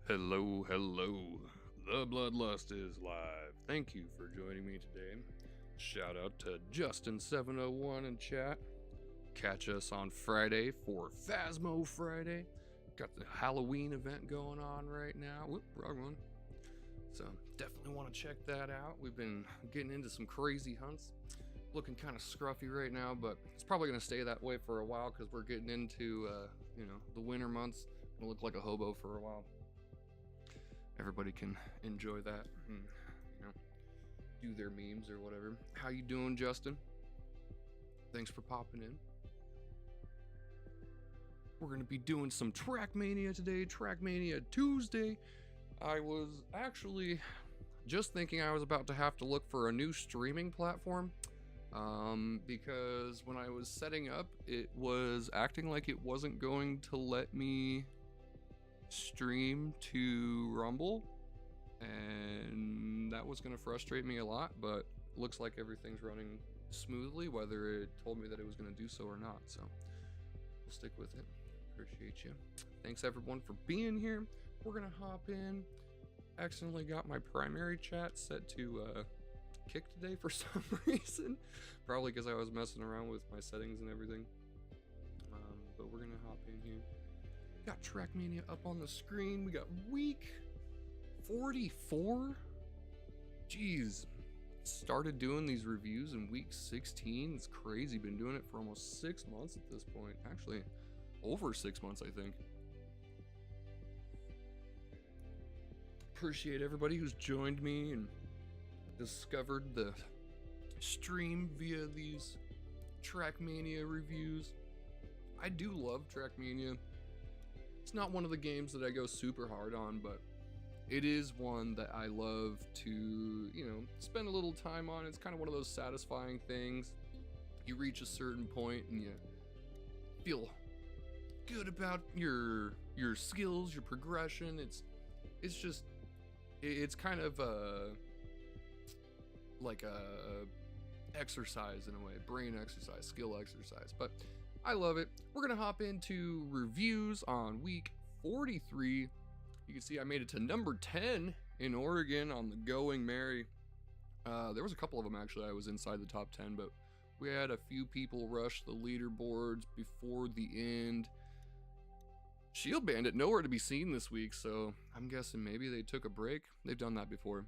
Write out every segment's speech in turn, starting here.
Hello, hello. The Bloodlust is live. Thank you for joining me today. Shout out to Justin701 in chat. Catch us on Friday for Phasmo Friday. Got the Halloween event going on right now. Whoop, wrong one. So definitely want to check that out. We've been getting into some crazy hunts. Looking kind of scruffy right now, but it's probably going to stay that way for a while because we're getting into, the winter months. Gonna look like a hobo for a while. Everybody can enjoy that and, do their memes or whatever. How you doing, Justin? Thanks for popping in. We're going to be doing some Trackmania today, Trackmania Tuesday. I was actually just thinking I was about to have to look for a new streaming platform because when I was setting up, it was acting like it wasn't going to let me stream to Rumble, and that was going to frustrate me a lot, but looks like everything's running smoothly, whether it told me that it was going to do so or not. So we'll stick with it. Appreciate you. Thanks everyone for being here. We're gonna hop in. Accidentally got my primary chat set to kick today for some reason, probably because I was messing around with my settings and everything. But we're gonna hop in here. Got Trackmania up on the screen. We got week 44. Jeez, started doing these reviews in week 16. It's crazy. Been doing it for almost 6 months at this point. Actually, over 6 months, I think. Appreciate everybody who's joined me and discovered the stream via these Trackmania reviews. I do love Trackmania. It's not one of the games that I go super hard on, but it is one that I love to, spend a little time on. It's kind of one of those satisfying things. You reach a certain point and you feel good about your skills, your progression. It's kind of like a exercise in a way, brain exercise, skill exercise, but I love it. We're gonna hop into reviews on week 43. You can see I made it to number 10 in Oregon on the Going Merry. There was a couple of them actually I was inside the top 10, but we had a few people rush the leaderboards before the end. Shield Bandit nowhere to be seen this week, so I'm guessing maybe they took a break. They've done that before.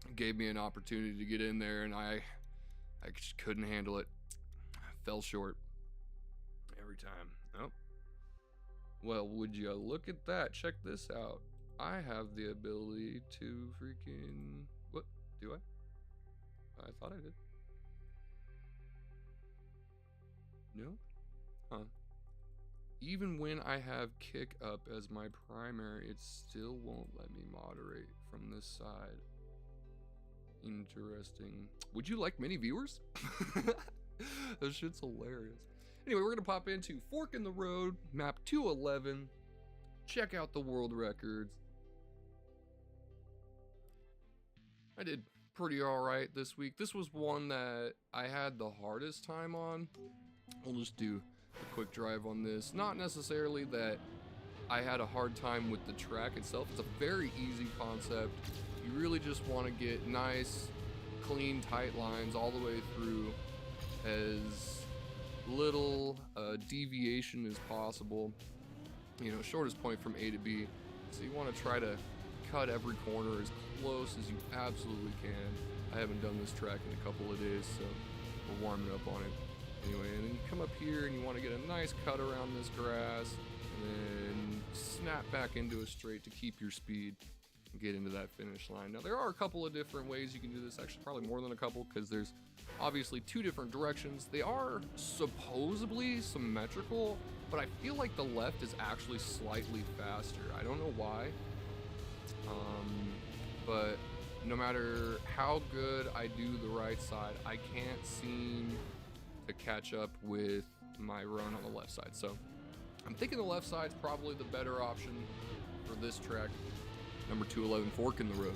It gave me an opportunity to get in there, and I just couldn't handle it. I fell short every time. Oh. Well, would you look at that? Check this out. I have the ability to freaking... What? Do I? I thought I did. No? Huh. Even when I have kick up as my primary, it still won't let me moderate from this side. Interesting. Would you like many viewers? That shit's hilarious. Anyway, we're gonna pop into Fork in the Road, map 211. Check out the world records. I did pretty alright this week. This was one that I had the hardest time on. We'll just do a quick drive on this. Not necessarily that I had a hard time with the track itself. It's a very easy concept. You really just want to get nice, clean, tight lines all the way through, as little deviation as possible. Shortest point from A to B. So you want to try to cut every corner as close as you absolutely can. I haven't done this track in a couple of days, so we're warming up on it. Anyway, and then you come up here and you want to get a nice cut around this grass and then snap back into a straight to keep your speed and get into that finish line. Now, there are a couple of different ways you can do this, actually probably more than a couple, because there's obviously two different directions. They are supposedly symmetrical, but I feel like the left is actually slightly faster. I don't know why, but no matter how good I do the right side, I can't seem to catch up with my run on the left side. So I'm thinking the left side's probably the better option for this track. Number 211, Fork in the Road.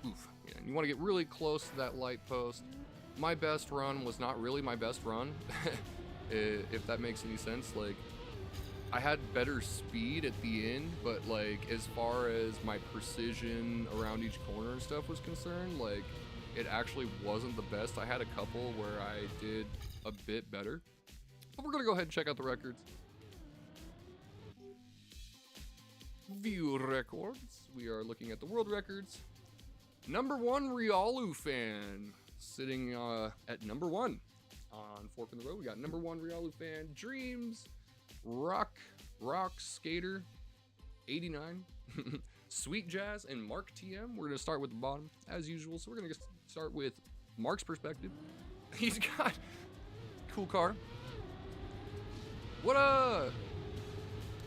Oof. Yeah, and you want to get really close to that light post. My best run was not really my best run, if that makes any sense. Like, I had better speed at the end, but like as far as my precision around each corner and stuff was concerned, like it actually wasn't the best. I had a couple where I did a bit better, but we're gonna go ahead and check out the records. View records. We are looking at the world records. Number 1 Riolu fan sitting at number 1 on Fork in the Road. We got number 1 Riolu fan Dreams, Rock Skater 89, Sweet Jazz, and Mark TM. We're gonna start with the bottom as usual. So we're gonna start with Mark's perspective. He's got cool car. What up?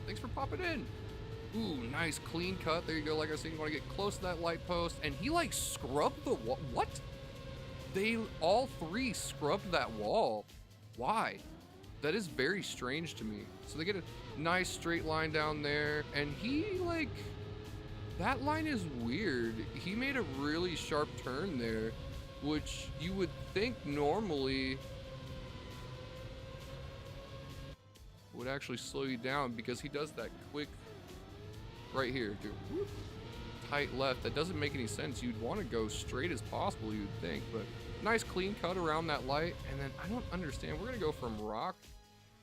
Thanks for popping in. Ooh, nice clean cut. There you go. Like I said, you want to get close to that light post, and he like scrubbed the wall. What? They all three scrubbed that wall. Why? That is very strange to me. So they get a nice straight line down there, and he like, that line is weird. He made a really sharp turn there, which you would think normally would actually slow you down, because he does that quick right here, dude. Whoop. Tight left. That doesn't make any sense. You'd want to go straight as possible, you'd think, but nice clean cut around that light. And then I don't understand. We're gonna go from Rock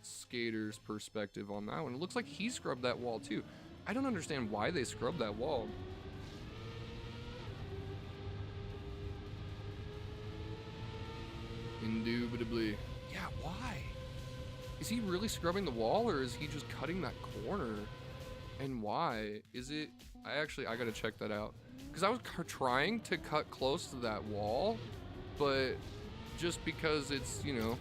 Skater's perspective on that one. It looks like he scrubbed that wall too. I don't understand why they scrubbed that wall. Indubitably. Yeah, why? Is he really scrubbing the wall, or is he just cutting that corner? And why? Is it... I gotta check that out. Because I was trying to cut close to that wall, but just because it's, you know,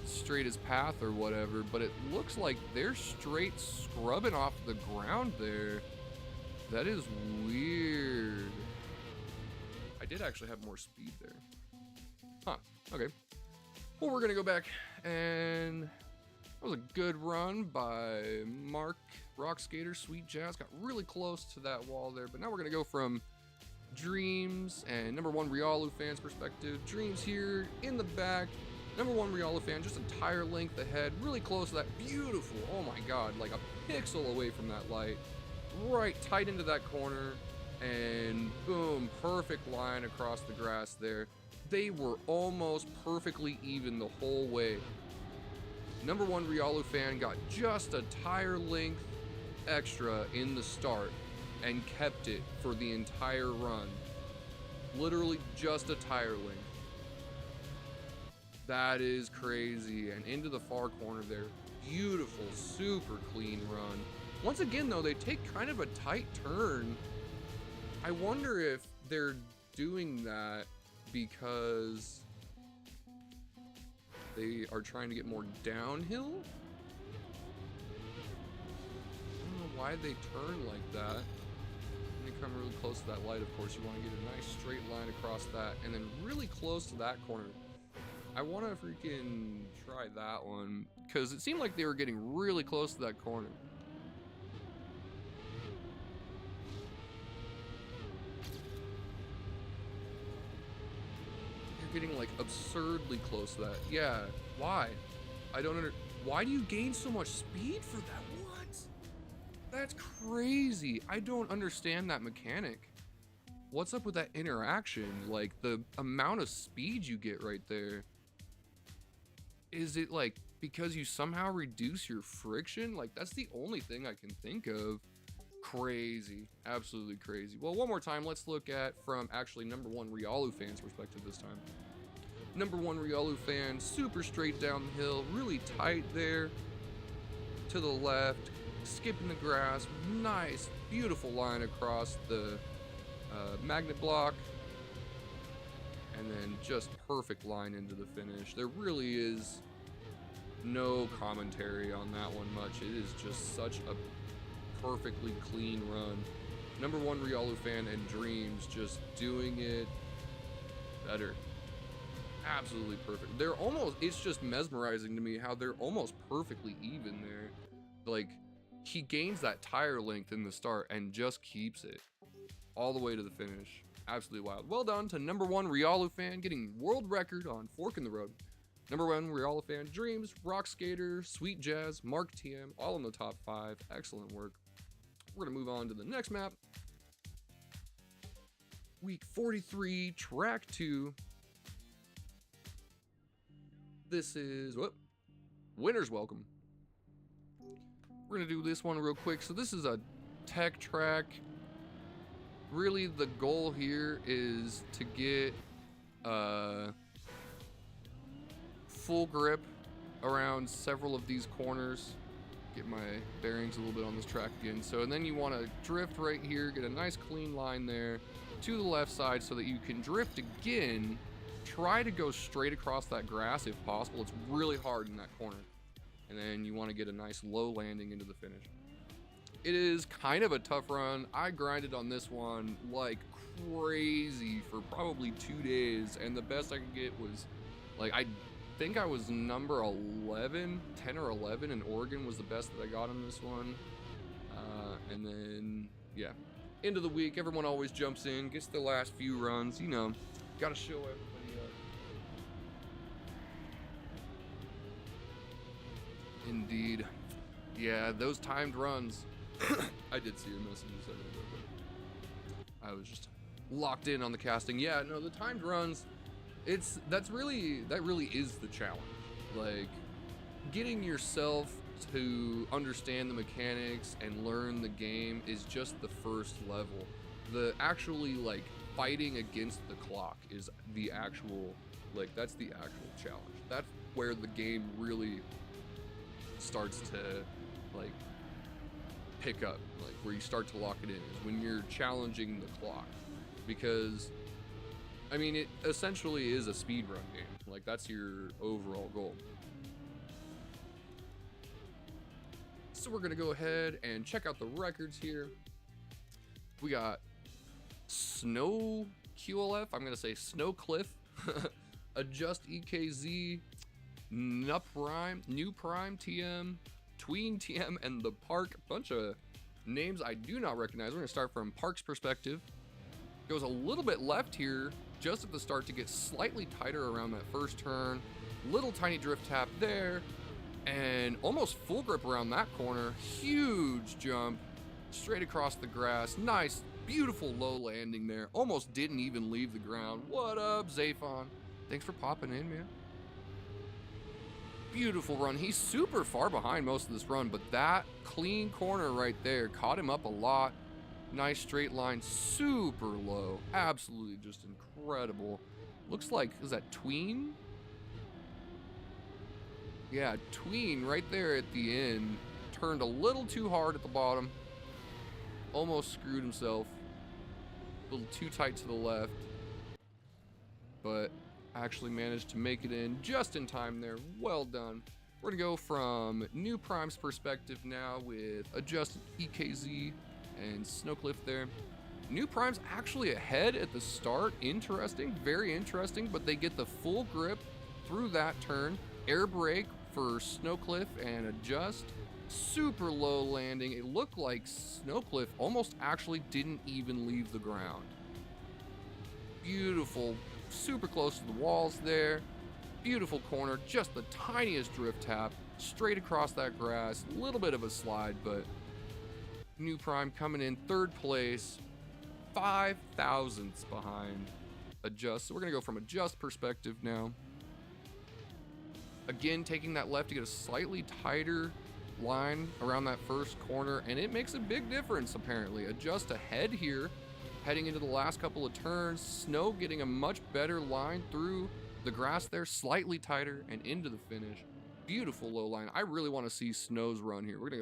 straight as path or whatever, but it looks like they're straight scrubbing off the ground there. That is weird. I did actually have more speed there. Huh, okay. Well, we're gonna go back, and that was a good run by Mark, Rock Skater, Sweet Jazz. Got really close to that wall there, but now we're gonna go from Dreams and number 1 Riolu fan's perspective. Dreams here in the back. Number 1 Riolu fan, just a tire length ahead, really close to that beautiful, oh my god, like a pixel away from that light. Right tight into that corner, and boom, perfect line across the grass there. They were almost perfectly even the whole way. Number 1 Riolu fan got just a tire length extra in the start and kept it for the entire run. Literally just a tire length. That is crazy. And into the far corner there. Beautiful, super clean run. Once again though, they take kind of a tight turn. I wonder if they're doing that because they are trying to get more downhill. I don't know why they turn like that. When you come really close to that light, of course, you want to get a nice straight line across that, and then really close to that corner. I want to freaking try that one, because it seemed like they were getting really close to that corner. Getting like absurdly close to that. Yeah, why? I don't why do you gain so much speed for that? What? That's crazy. I don't understand that mechanic. What's up with that interaction? Like the amount of speed you get right there. Is it like because you somehow reduce your friction? Like that's the only thing I can think of. Crazy, absolutely crazy. Well, one more time, let's look at from actually number 1 Riolu fan's perspective this time. Number 1 Riolu fan, super straight down the hill, really tight there to the left, skipping the grass, nice, beautiful line across the magnet block, and then just perfect line into the finish. There really is no commentary on that one much. It is just such a perfectly clean run. Number 1 Riolu fan and Dreams just doing it better. Absolutely perfect. They're almost, it's just mesmerizing to me how they're almost perfectly even there. Like he gains that tire length in the start and just keeps it all the way to the finish. Absolutely wild. Well done to number 1 Riolu fan getting world record on Fork in the Road. Number 1, we're all a fan. Dreams, Rock Skater, Sweet Jazz, Mark TM, all in the top 5. Excellent work. We're going to move on to the next map. Week 43, Track 2. This is, Winner's Welcome. We're going to do this one real quick. So this is a tech track. Really, the goal here is to get full grip around several of these corners. Get my bearings a little bit on this track again. So, and then you want to drift right here, get a nice clean line there to the left side so that you can drift again. Try to go straight across that grass if possible. It's really hard in that corner. And then you want to get a nice low landing into the finish. It is kind of a tough run. I grinded on this one like crazy for probably 2 days, and the best I could get was like, I think I was number 11, 10 or 11 in Oregon was the best that I got on this one. And then, yeah, end of the week, everyone always jumps in, gets the last few runs, you know, gotta show everybody up. Indeed. Yeah, those timed runs. I did see your message a second ago, but I was just locked in on the casting. Yeah, no, the timed runs, that really is the challenge. Like, getting yourself to understand the mechanics and learn the game is just the first level. The actually, like, fighting against the clock is the actual, like, that's the actual challenge. That's where the game really starts to, like, pick up, like where you start to lock it in, is when you're challenging the clock. Because, I mean, it essentially is a speedrun game. Like, that's your overall goal. So we're gonna go ahead and check out the records here. We got Snow QLF, I'm gonna say Snow Cliff, Adjust EKZ, New Prime TM, Tween TM, and the Park. Bunch of names I do not recognize. We're gonna start from Park's perspective. Goes a little bit left here just at the start to get slightly tighter around that first turn. Little tiny drift tap there, and almost full grip around that corner. Huge jump straight across the grass. Nice, beautiful low landing there. Almost didn't even leave the ground. What up, Zaphon? Thanks for popping in, man. Beautiful run. He's super far behind most of this run, but that clean corner right there caught him up a lot. Nice straight line, super low. Absolutely just incredible. Looks like, is that Tween? Yeah, Tween right there at the end. Turned a little too hard at the bottom. Almost screwed himself. A little too tight to the left. But actually managed to make it in just in time there. Well done. We're gonna go from New Prime's perspective now with Adjusted EKZ and Snowcliff there. New Prime's actually ahead at the start. Interesting, very interesting, but they get the full grip through that turn. Air brake for Snowcliff and Adjust. Super low landing. It looked like Snowcliff almost actually didn't even leave the ground. Beautiful. Super close to the walls there. Beautiful corner, just the tiniest drift tap straight across that grass. A little bit of a slide, but New Prime coming in third place, 5 thousandths behind Adjust. So we're gonna go from Adjust perspective now. Again, taking that left to get a slightly tighter line around that first corner, and it makes a big difference apparently. Adjust ahead here. Heading into the last couple of turns, Snow getting a much better line through the grass there, slightly tighter, and into the finish. Beautiful low line. I really want to see Snow's run here. We're gonna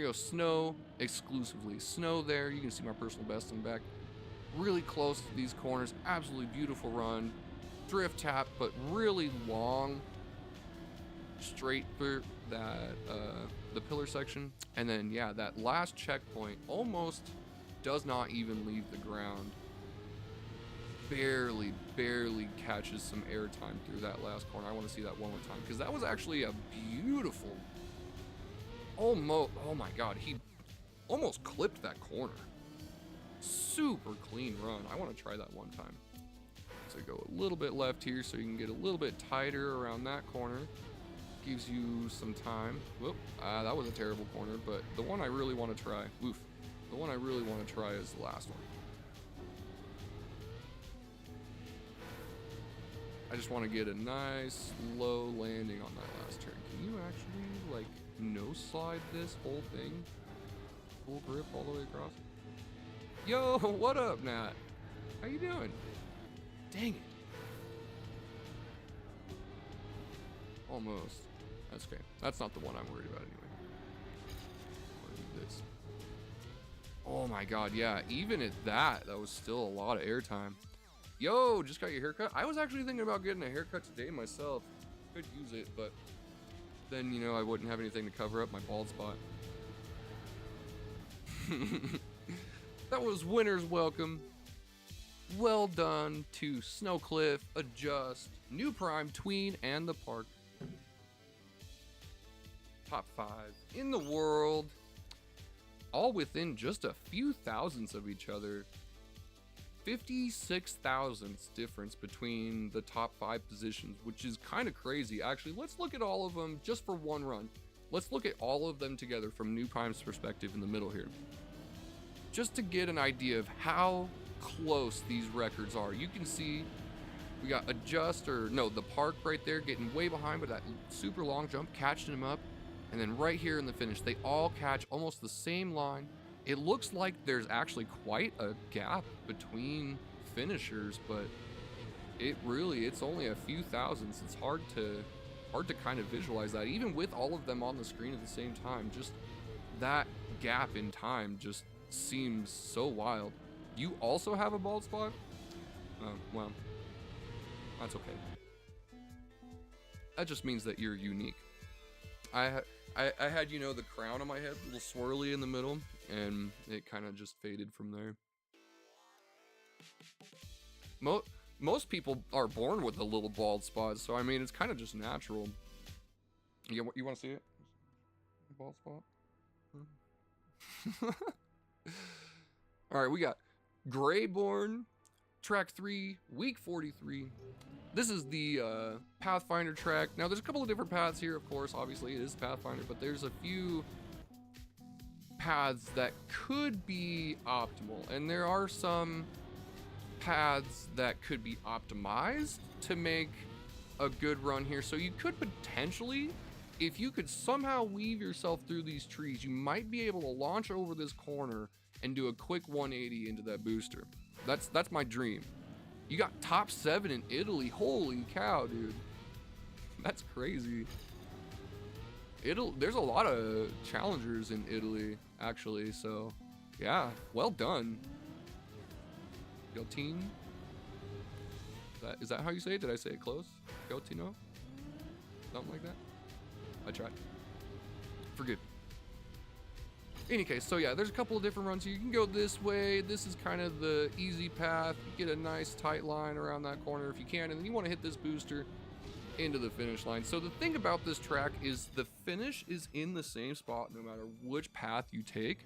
go Snow exclusively. Snow there. You can see my personal best in the back. Really close to these corners. Absolutely beautiful run. Drift tap, but really long, straight through that the pillar section. And then yeah, that last checkpoint almost does not even leave the ground. Barely catches some airtime through that last corner. I want to see that one more time because that was actually a beautiful, oh my god, he almost clipped that corner. Super clean run. I want to try that one time. So go a little bit left here so you can get a little bit tighter around that corner. Gives you some time. Whoop, that was a terrible corner, but the one I really want to try, the one I really want to try is the last one. I just want to get a nice low landing on that last turn. Can you actually like no slide this whole thing? Full grip all the way across? Yo, what up, Nat? How you doing? Dang it. Almost. That's okay. That's not the one I'm worried about anyway. I'll do this. Oh my god, yeah. Even at that was still a lot of airtime. Yo, just got your haircut? I was actually thinking about getting a haircut today myself. Could use it, but then, you know, I wouldn't have anything to cover up my bald spot. That was Winter's Welcome. Well done to Snowcliff, Adjust, New Prime, Tween, and the Park. Top 5 in the world. All within just a few thousandths of each other. 56 thousandths difference between the top 5 positions, which is kind of crazy. Actually, let's look at all of them just for one run. Let's look at all of them together from New Prime's perspective in the middle here. Just to get an idea of how close these records are. You can see we got the Park right there getting way behind, but that super long jump catching him up. And then right here in the finish, they all catch almost the same line. It looks like there's actually quite a gap between finishers, but it's only a few thousandths. It's hard to kind of visualize that, even with all of them on the screen at the same time. Just that gap in time just seems so wild. You also have a bald spot? Oh, well, that's okay. That just means that you're unique. I had, you know, the crown on my head, a little swirly in the middle, and it kind of just faded from there. Most people are born with a little bald spot, so I mean, it's kind of just natural. You want to see it? Bald spot? All right, we got Greyborn, track 3, week 43. This is the Pathfinder track. Now, there's a couple of different paths here, of course. Obviously, it is Pathfinder, but there's a few paths that could be optimal. And there are some paths that could be optimized to make a good run here. So you could potentially, if you could somehow weave yourself through these trees, you might be able to launch over this corner and do a quick 180 into that booster. That's my dream. You got top 7 in Italy. Holy cow, dude. That's crazy. There's a lot of challengers in Italy, actually, so yeah, well done. Gotine? Is that how you say it? Did I say it close? Gotino? Something like that? I tried. Forgive. Any case, so yeah, there's a couple of different runs here. You can go this way. This is kind of the easy path. You get a nice tight line around that corner if you can, and then you want to hit this booster into the finish line. So the thing about this track is the finish is in the same spot no matter which path you take.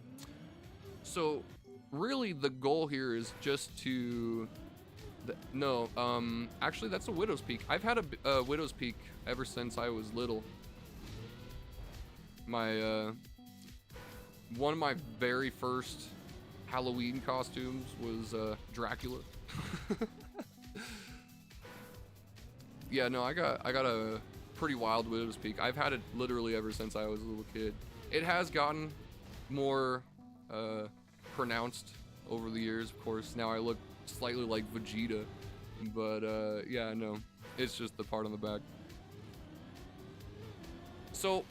So really the goal here is just to... actually that's a Widow's Peak. I've had a Widow's Peak ever since I was little. One of my very first Halloween costumes was Dracula. Yeah, no, I got a pretty wild Widow's Peak. I've had it literally ever since I was a little kid. It has gotten more pronounced over the years, of course. Now I look slightly like Vegeta, but yeah, no, it's just the part on the back. So,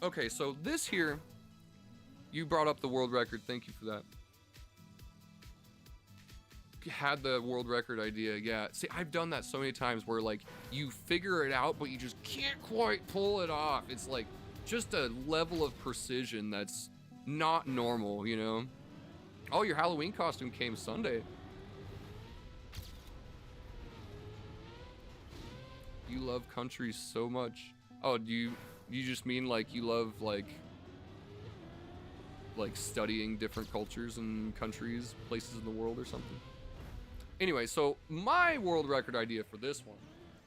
okay, so this here, you brought up the world record. Thank you for that. Had the world record idea. Yeah. See, I've done that so many times where like you figure it out, but you just can't quite pull it off. It's like just a level of precision that's not normal, you know? Oh, your Halloween costume came Sunday. You love countries so much. Oh, do you just mean like you love like studying different cultures and countries, places in the world or something? Anyway, so my world record idea for this one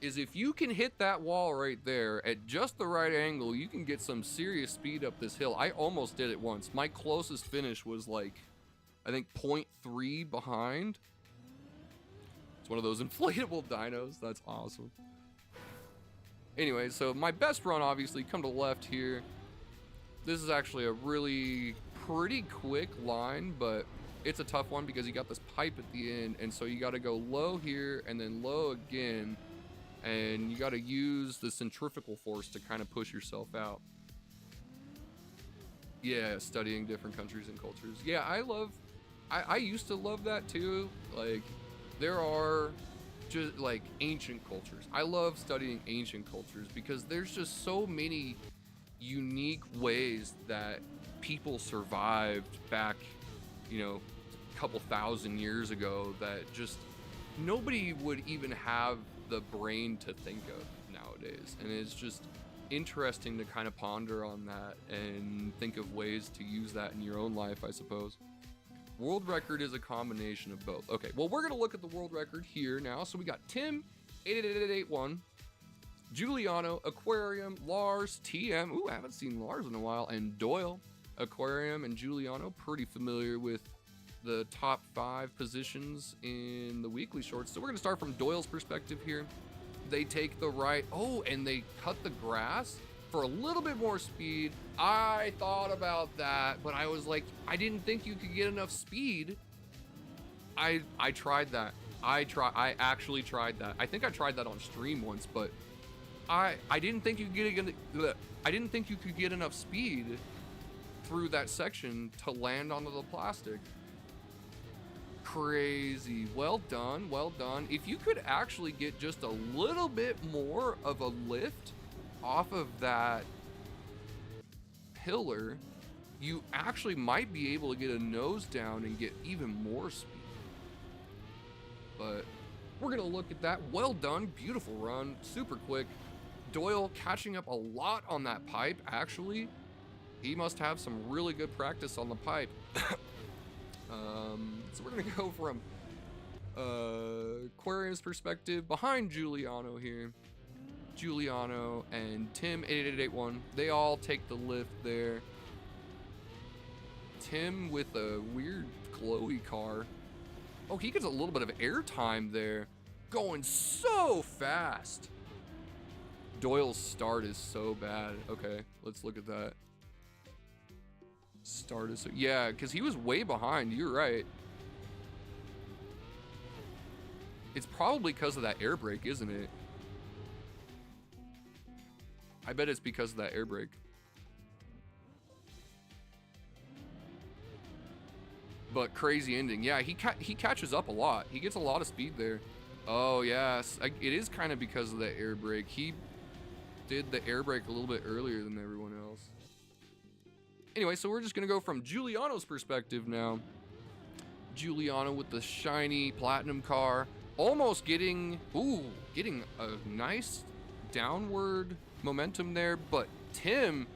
is if you can hit that wall right there at just the right angle, you can get some serious speed up this hill. I almost did it once. My closest finish was like, I think 0.3 behind. It's one of those inflatable dinos. That's awesome. Anyway, so my best run, obviously, come to the left here. This is actually a really pretty quick line, but it's a tough one because you got this pipe at the end, and so you got to go low here and then low again, and you got to use the centrifugal force to kind of push yourself out. Yeah, studying different countries and cultures. Yeah, I used to love that too. Like, there are just like ancient cultures. I love studying ancient cultures because there's just so many unique ways that people survived back, you know, a couple thousand years ago that just nobody would even have the brain to think of nowadays. And it's just interesting to kind of ponder on that and think of ways to use that in your own life, I suppose. World record is a combination of both. Okay, well, we're gonna look at the world record here now. So we got Tim 88881, Giuliano, Aquarium, Lars, TM. Ooh, I haven't seen Lars in a while. And Doyle. Aquarium and Giuliano, pretty familiar with the top 5 positions in the weekly shorts. So we're gonna start from Doyle's perspective here. They take the right, oh, and they cut the grass for a little bit more speed. I thought about that, but I was like, I didn't think you could get enough speed. I tried that. I actually tried that. I think I tried that on stream once, but I didn't think you could get enough speed through that section to land onto the plastic. Crazy. Well done, well done. If you could actually get just a little bit more of a lift off of that pillar, you actually might be able to get a nose down and get even more speed. But we're gonna look at that. Well done, beautiful run, super quick. Doyle catching up a lot on that pipe, actually. He must have some really good practice on the pipe. So we're gonna go from Aquarium's perspective behind Giuliano here. Giuliano and Tim 8881, they all take the lift there. Tim with a weird glowy car. Oh, he gets a little bit of airtime there. Going so fast. Doyle's start is so bad. Okay, let's look at that. Start is so, yeah, because he was way behind. You're right. It's probably because of that air brake, isn't it? I bet it's because of that air brake. But crazy ending. Yeah, he catches up a lot. He gets a lot of speed there. Oh, yes. It is kind of because of that air brake. He did the air brake a little bit earlier than everyone else. Anyway, so we're just going to go from Giuliano's perspective now. Giuliano with the shiny platinum car. Almost getting a nice downward momentum there, but Tim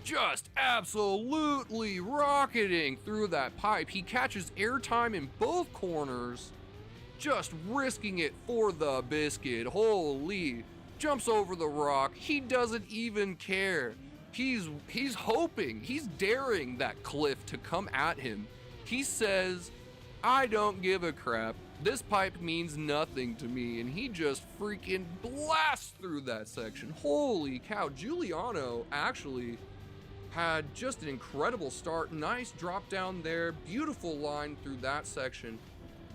just absolutely rocketing through that pipe. He catches airtime in both corners, just risking it for the biscuit. Holy, jumps over the rock. He doesn't even care. He's hoping, he's daring that cliff to come at him. He says, I don't give a crap. This pipe means nothing to me, and he just freaking blasts through that section. Holy cow, Giuliano actually had just an incredible start. Nice drop down there, beautiful line through that section,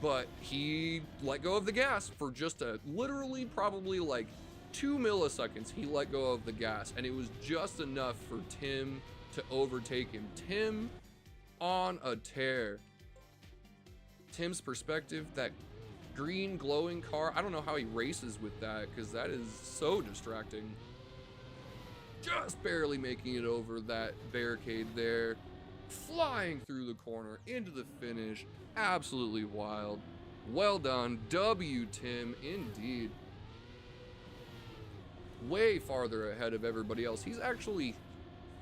but he let go of the gas for just literally probably like 2 milliseconds. He let go of the gas, and it was just enough for Tim to overtake him. Tim on a tear. Tim's perspective, that green glowing car, I don't know how he races with that because that is so distracting. Just barely making it over that barricade there, flying through the corner into the finish. Absolutely wild. Well done, W Tim, indeed. Way farther ahead of everybody else. He's actually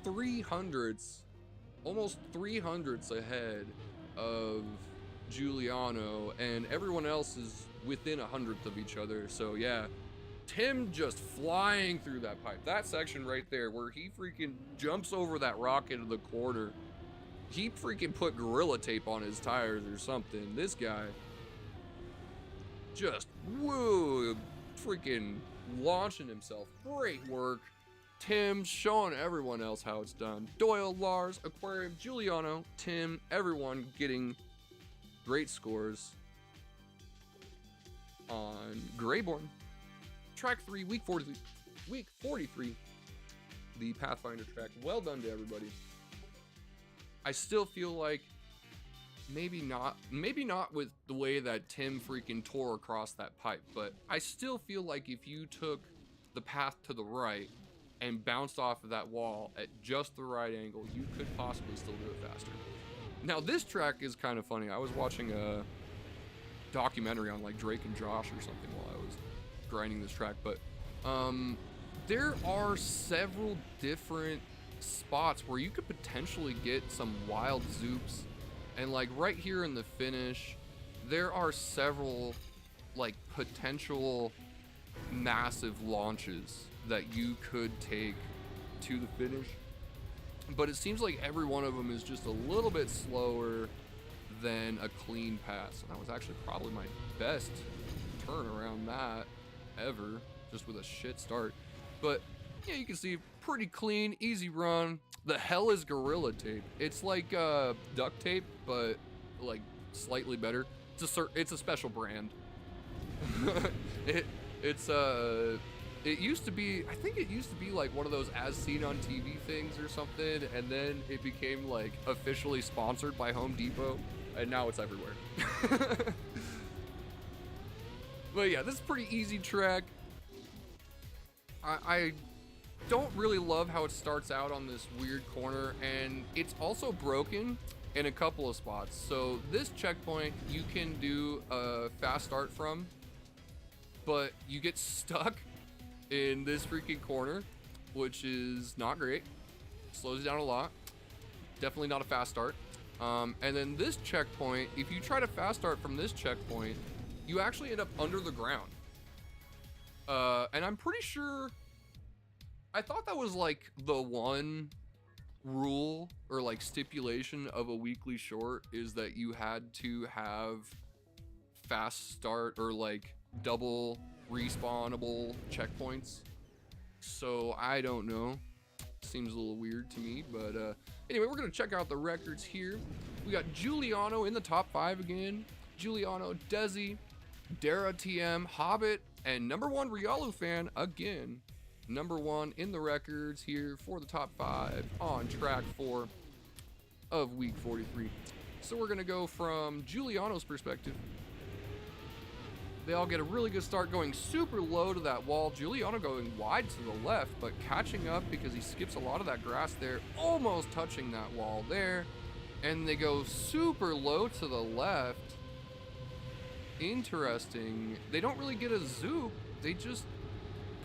300ths, almost 300ths ahead of Giuliano, and everyone else is within 100th of each other. So yeah, Tim just flying through that pipe. That section right there where he freaking jumps over that rock into the corner. He freaking put Gorilla Tape on his tires or something. This guy just, woo, freaking launching himself. Great work. Tim showing everyone else how it's done. Doyle, Lars, Aquarium, Giuliano, Tim, everyone getting great scores on Greyborn. Track 3, week 43, the Pathfinder track. Well done to everybody. I still feel like maybe not with the way that Tim freaking tore across that pipe, but I still feel like if you took the path to the right and bounced off of that wall at just the right angle, you could possibly still do it faster. Now this track is kind of funny. I was watching a documentary on like Drake and Josh or something while I was grinding this track, but there are several different spots where you could potentially get some wild zoops, and like right here in the finish there are several like potential massive launches that you could take to the finish, but it seems like every one of them is just a little bit slower than a clean pass. And that was actually probably my best turn around that ever, just with a shit start. But yeah, you can see pretty clean, easy run. The hell is Gorilla Tape? It's like duct tape, but like slightly better. It's a special brand. It used to be, I think it used to be like one of those as seen on TV things or something, and then it became like officially sponsored by Home Depot, and now it's everywhere. But yeah, this is a pretty easy track. I don't really love how it starts out on this weird corner, and it's also broken in a couple of spots. So this checkpoint you can do a fast start from, but you get stuck in this freaking corner, which is not great. Slows you down a lot. Definitely not a fast start. And then this checkpoint, if you try to fast start from this checkpoint, you actually end up under the ground. And I'm pretty sure, I thought that was like the one rule or like stipulation of a weekly short, is that you had to have fast start or like double respawnable checkpoints. So I don't know, seems a little weird to me, but anyway, we're gonna check out the records here. We got Giuliano in the top 5 again. Giuliano, Desi, Dara TM, Hobbit, and number 1 Rialu fan again. Number 1 in the records here for the top 5 on track 4 of week 43. So we're gonna go from Giuliano's perspective. They all get a really good start going super low to that wall. Giuliano going wide to the left, but catching up because he skips a lot of that grass there, almost touching that wall there. And they go super low to the left. Interesting. They don't really get a zoop. They just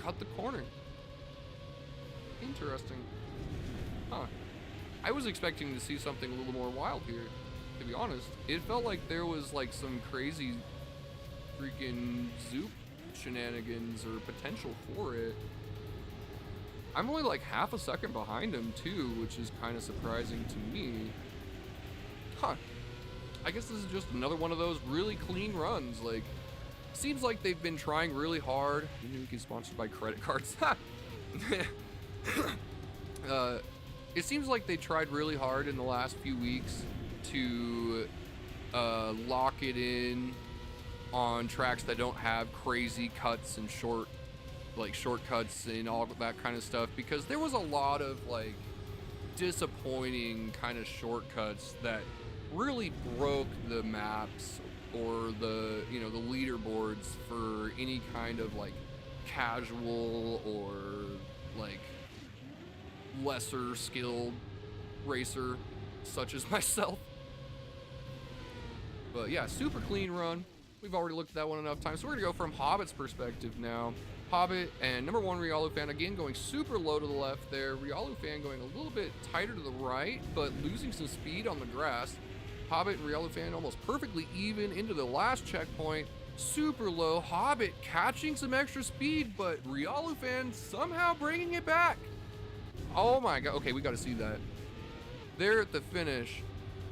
cut the corner. Interesting. Huh. I was expecting to see something a little more wild here, to be honest. It felt like there was like some crazy freaking zoop shenanigans or potential for it. I'm only like half a second behind him too, which is kind of surprising to me. Huh. I guess this is just another one of those really clean runs. Like, seems like they've been trying really hard. You get sponsored by credit cards. It seems like they tried really hard in the last few weeks to lock it in on tracks that don't have crazy cuts and shortcuts and all that kind of stuff, because there was a lot of like disappointing kind of shortcuts that really broke the maps or the leaderboards for any kind of like casual or like lesser skilled racer such as myself. But yeah, super clean run. We've already looked at that one enough times, so we're gonna go from Hobbit's perspective now. Hobbit and number 1 Rialu fan again going super low to the left there. Rialu fan going a little bit tighter to the right, but losing some speed on the grass. Hobbit and Rialufan almost perfectly even into the last checkpoint. Super low. Hobbit catching some extra speed, but Rialufan somehow bringing it back. Oh my god. Okay, we got to see that. There at the finish.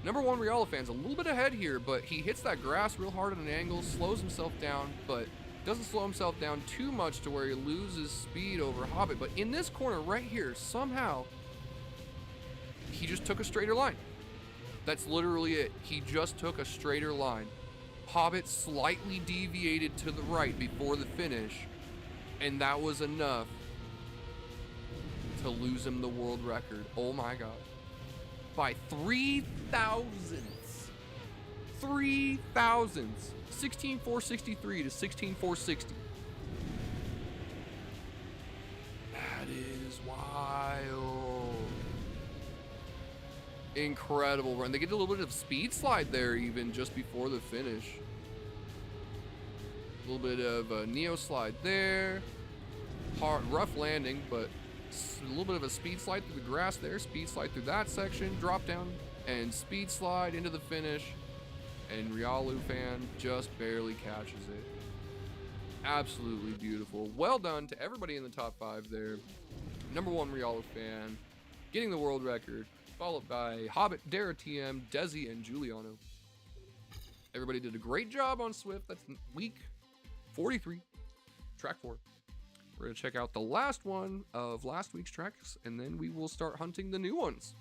Number one, Rialufan's a little bit ahead here, but he hits that grass real hard at an angle, slows himself down, but doesn't slow himself down too much to where he loses speed over Hobbit. But in this corner right here, somehow, he just took a straighter line. That's literally it. He just took a straighter line. Hobbit slightly deviated to the right before the finish, and that was enough to lose him the world record. Oh my god. By 3 thousandths. 3 thousandths. 16,463 to 16,460. That is wild. Incredible run. They get a little bit of speed slide there even just before the finish. A little bit of a neo slide there. Hard, rough landing, but a little bit of a speed slide through the grass there. Speed slide through that section. Drop down and speed slide into the finish. And Rialufan just barely catches it. Absolutely beautiful. Well done to everybody in the top 5 there. Number one, Rialufan getting the world record, followed by Hobbit, Dara TM, Desi, and Giuliano. Everybody did a great job on Swift. That's week 43, track 4. We're going to check out the last one of last week's tracks, and then we will start hunting the new ones.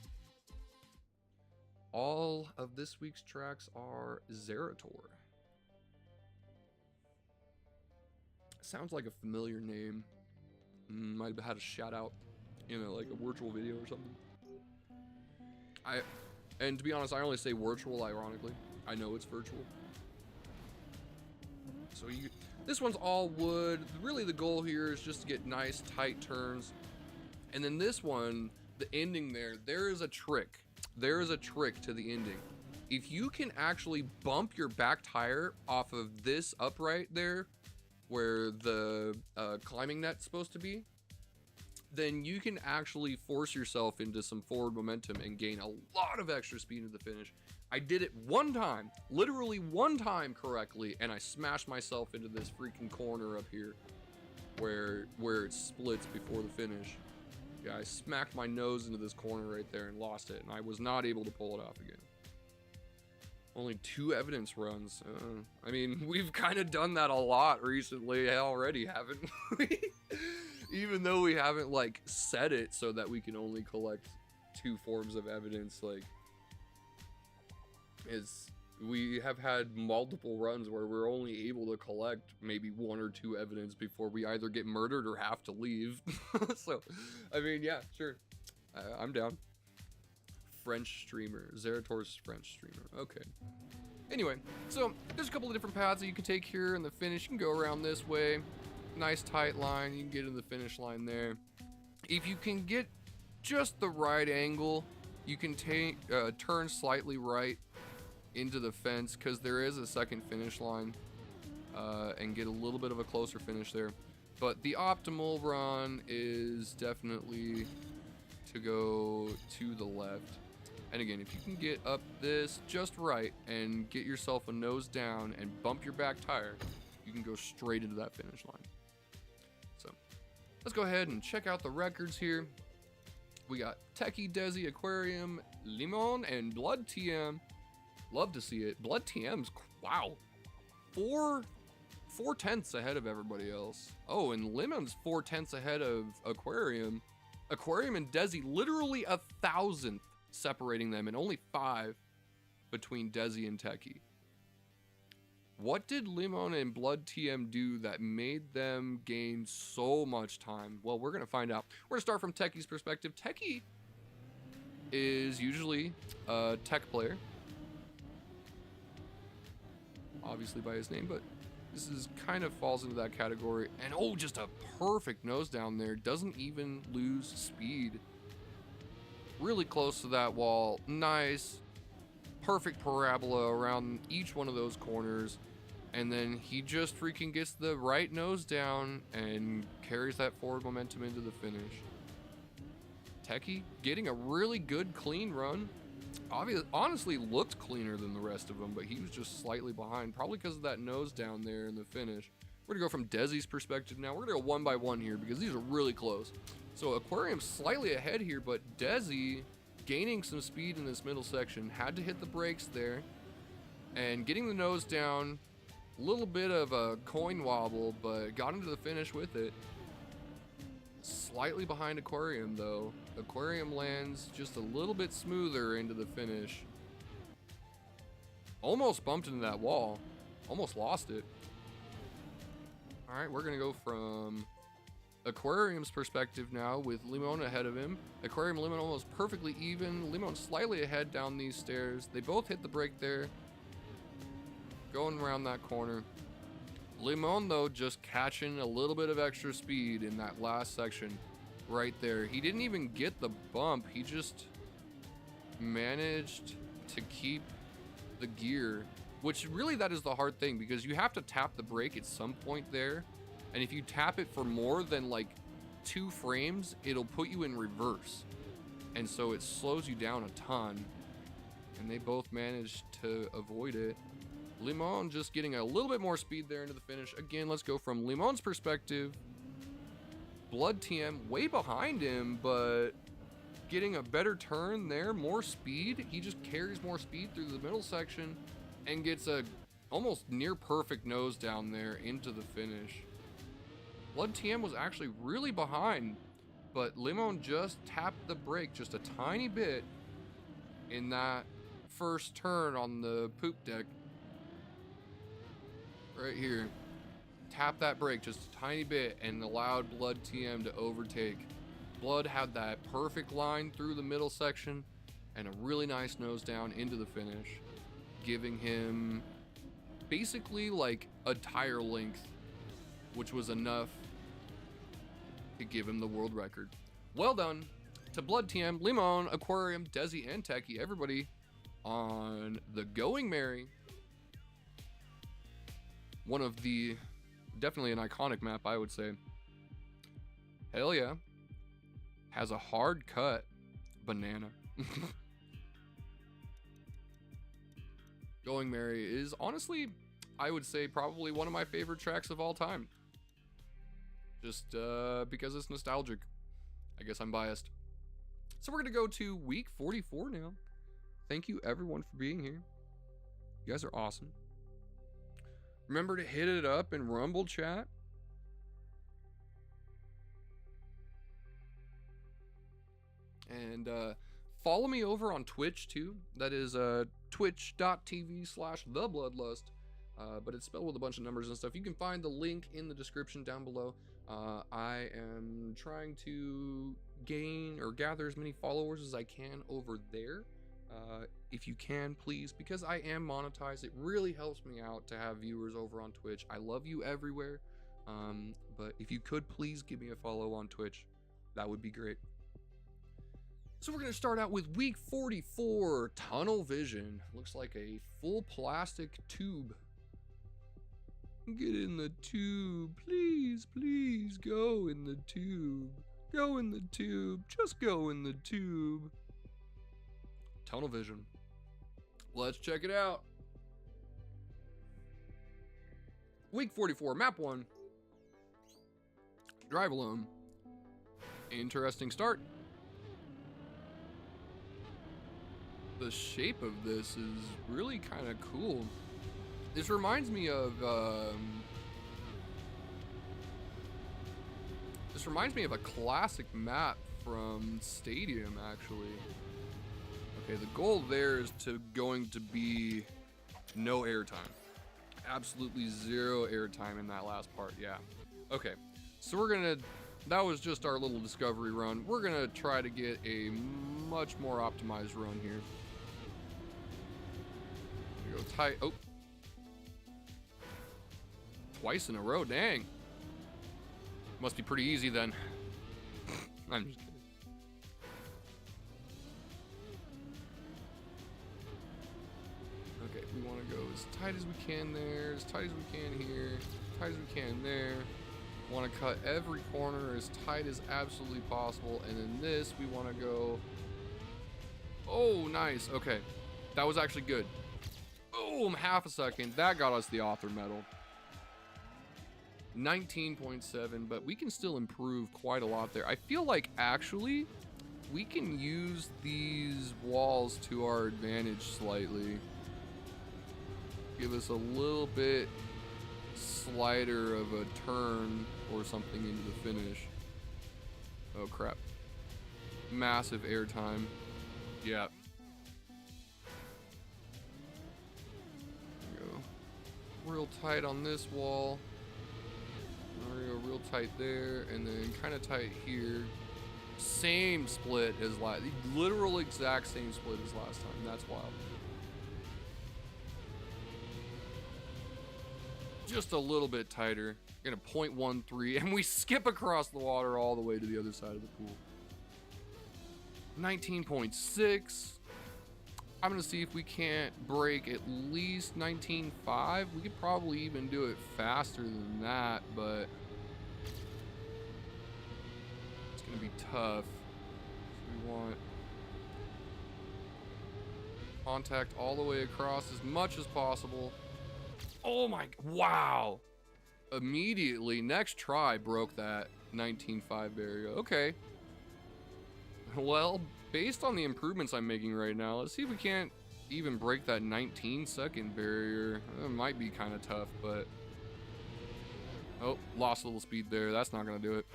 All of this week's tracks are Zerator. Sounds like a familiar name. Might have had a shout out in like a virtual video or something. And to be honest, I only say virtual ironically. I know it's virtual. So this one's all wood. Really the goal here is just to get nice tight turns. And then this one, the ending there is a trick. There is a trick to the ending. If you can actually bump your back tire off of this upright there, where the climbing net's supposed to be, then you can actually force yourself into some forward momentum and gain a lot of extra speed into the finish. I did it one time, literally one time correctly, and I smashed myself into this freaking corner up here where it splits before the finish. Yeah, I smacked my nose into this corner right there and lost it, and I was not able to pull it off again. Only 2 evidence runs. I mean, we've kind of done that a lot recently already, haven't we? Even though we haven't, like, set it so that we can only collect 2 forms of evidence, like, we have had multiple runs where we're only able to collect maybe 1 or 2 evidence before we either get murdered or have to leave. So, I mean, yeah, sure. I'm down. French streamer. Zerator's French streamer. Okay. Anyway, so there's a couple of different paths that you can take here in the finish. You can go around this way. Nice tight line. You can get in the finish line there. If you can get just the right angle, you can turn slightly right into the fence, because there is a second finish line, and get a little bit of a closer finish there. But the optimal run is definitely to go to the left. And again, if you can get up this just right and get yourself a nose down and bump your back tire, you can go straight into that finish line. So let's go ahead and check out the records here. We got Techie, Desi, Aquarium, Limon, and Blood TM. Love to see it. Blood TM's, wow, 4/10 ahead of everybody else. Oh, and Lemon's 4/10 ahead of Aquarium. Aquarium and Desi, literally 1,000th separating them, and only 5 between Desi and Techie. What did Limon and Blood TM do that made them gain so much time? Well, we're gonna find out. We're gonna start from Techie's perspective. Techie is usually a tech player, obviously by his name, but this is kind of falls into that category. And oh, just a perfect nose down there. Doesn't even lose speed. Really close to that wall. Nice, perfect parabola around each one of those corners. And then he just freaking gets the right nose down and carries that forward momentum into the finish. Techie getting a really good clean run. honestly looked cleaner than the rest of them, but he was just slightly behind, probably because of that nose down there in the finish. We're gonna go from Desi's perspective now. We're gonna go one by one here because these are really close. So Aquarium's slightly ahead here, but Desi gaining some speed in this middle section, had to hit the brakes there, and getting the nose down, a little bit of a coin wobble, but got into the finish with it. Slightly behind Aquarium though. Aquarium lands just a little bit smoother into the finish. Almost bumped into that wall. Almost lost it. Alright, we're gonna go from Aquarium's perspective now with Limon ahead of him. Aquarium, Limon almost perfectly even. Limon slightly ahead down these stairs. They both hit the brake there. Going around that corner. Limon though just catching a little bit of extra speed in that last section right there. He didn't even get the bump. He just managed to keep the gear, which really that is the hard thing because you have to tap the brake at some point there. And if you tap it for more than like 2 frames, it'll put you in reverse. And so it slows you down a ton. And they both managed to avoid it. Limon just getting a little bit more speed there into the finish. Again, let's go from Limon's perspective. Blood TM way behind him, but getting a better turn there, more speed. He just carries more speed through the middle section and gets a almost near perfect nose down there into the finish. Blood TM was actually really behind, but Limon just tapped the brake just a tiny bit in that first turn on the poop deck. Right here. Tap that brake just a tiny bit and allowed Blood TM to overtake. Blood had that perfect line through the middle section and a really nice nose down into the finish, giving him basically like a tire length, which was enough to give him the world record. Well done to Blood TM, Limon, Aquarium, Desi, and Techie, everybody on the Going Merry. One of the, definitely an iconic map, I would say. Hell yeah. Has a hard cut banana. Going Merry is honestly, I would say, probably one of my favorite tracks of all time. Just because it's nostalgic. I guess I'm biased. So we're gonna go to week 44 now. Thank you everyone for being here. You guys are awesome. Remember to hit it up in Rumble chat. And follow me over on Twitch too. That is twitch.tv/thebloodlust. But it's spelled with a bunch of numbers and stuff. You can find the link in the description down below. I am trying to gain or gather as many followers as I can over there. If you can, please, because I am monetized, it really helps me out to have viewers over on Twitch. I love you everywhere, but if you could please give me a follow on Twitch, that would be great. So we're going to start out with week 44, Tunnel Vision. Looks like a full plastic tube. Get in the tube, please, please, go in the tube. Go in the tube, just go in the tube. Tunnel Vision. Let's check it out. Week 44, map 1. Drive alone. Interesting start. The shape of this is really kind of cool. This reminds me of a classic map from Stadium, actually. Okay, the goal there is going to be no airtime. Absolutely zero airtime in that last part, yeah. Okay, so that was just our little discovery run. We're gonna try to get a much more optimized run here. Go tight, oh. Twice in a row, dang. Must be pretty easy then. I'm just kidding. Okay, we want to go as tight as we can there, as tight as we can here, as tight as we can there. Want to cut every corner as tight as absolutely possible, and in this we want to go Oh, nice. Okay. That was actually good. Boom, half a second. That got us the author medal. 19.7, but we can still improve quite a lot there. I feel like actually we can use these walls to our advantage slightly. Give us a little bit slighter of a turn or something into the finish. Oh crap. Massive airtime. Yeah. There we go. Real tight on this wall. There we go, real tight there, and then kind of tight here. Same split as last, literal exact same split as last time. That's wild. Just a little bit tighter. Gonna 0.13, and we skip across the water all the way to the other side of the pool. 19.6. I'm gonna see if we can't break at least 19.5. We could probably even do it faster than that, but it's gonna be tough. We want contact all the way across as much as possible. Oh my, wow. Immediately, next try broke that 19.5 barrier. Okay. Well, based on the improvements I'm making right now, let's see if we can't even break that 19-second barrier. It might be kind of tough, but... Oh, lost a little speed there. That's not gonna do it.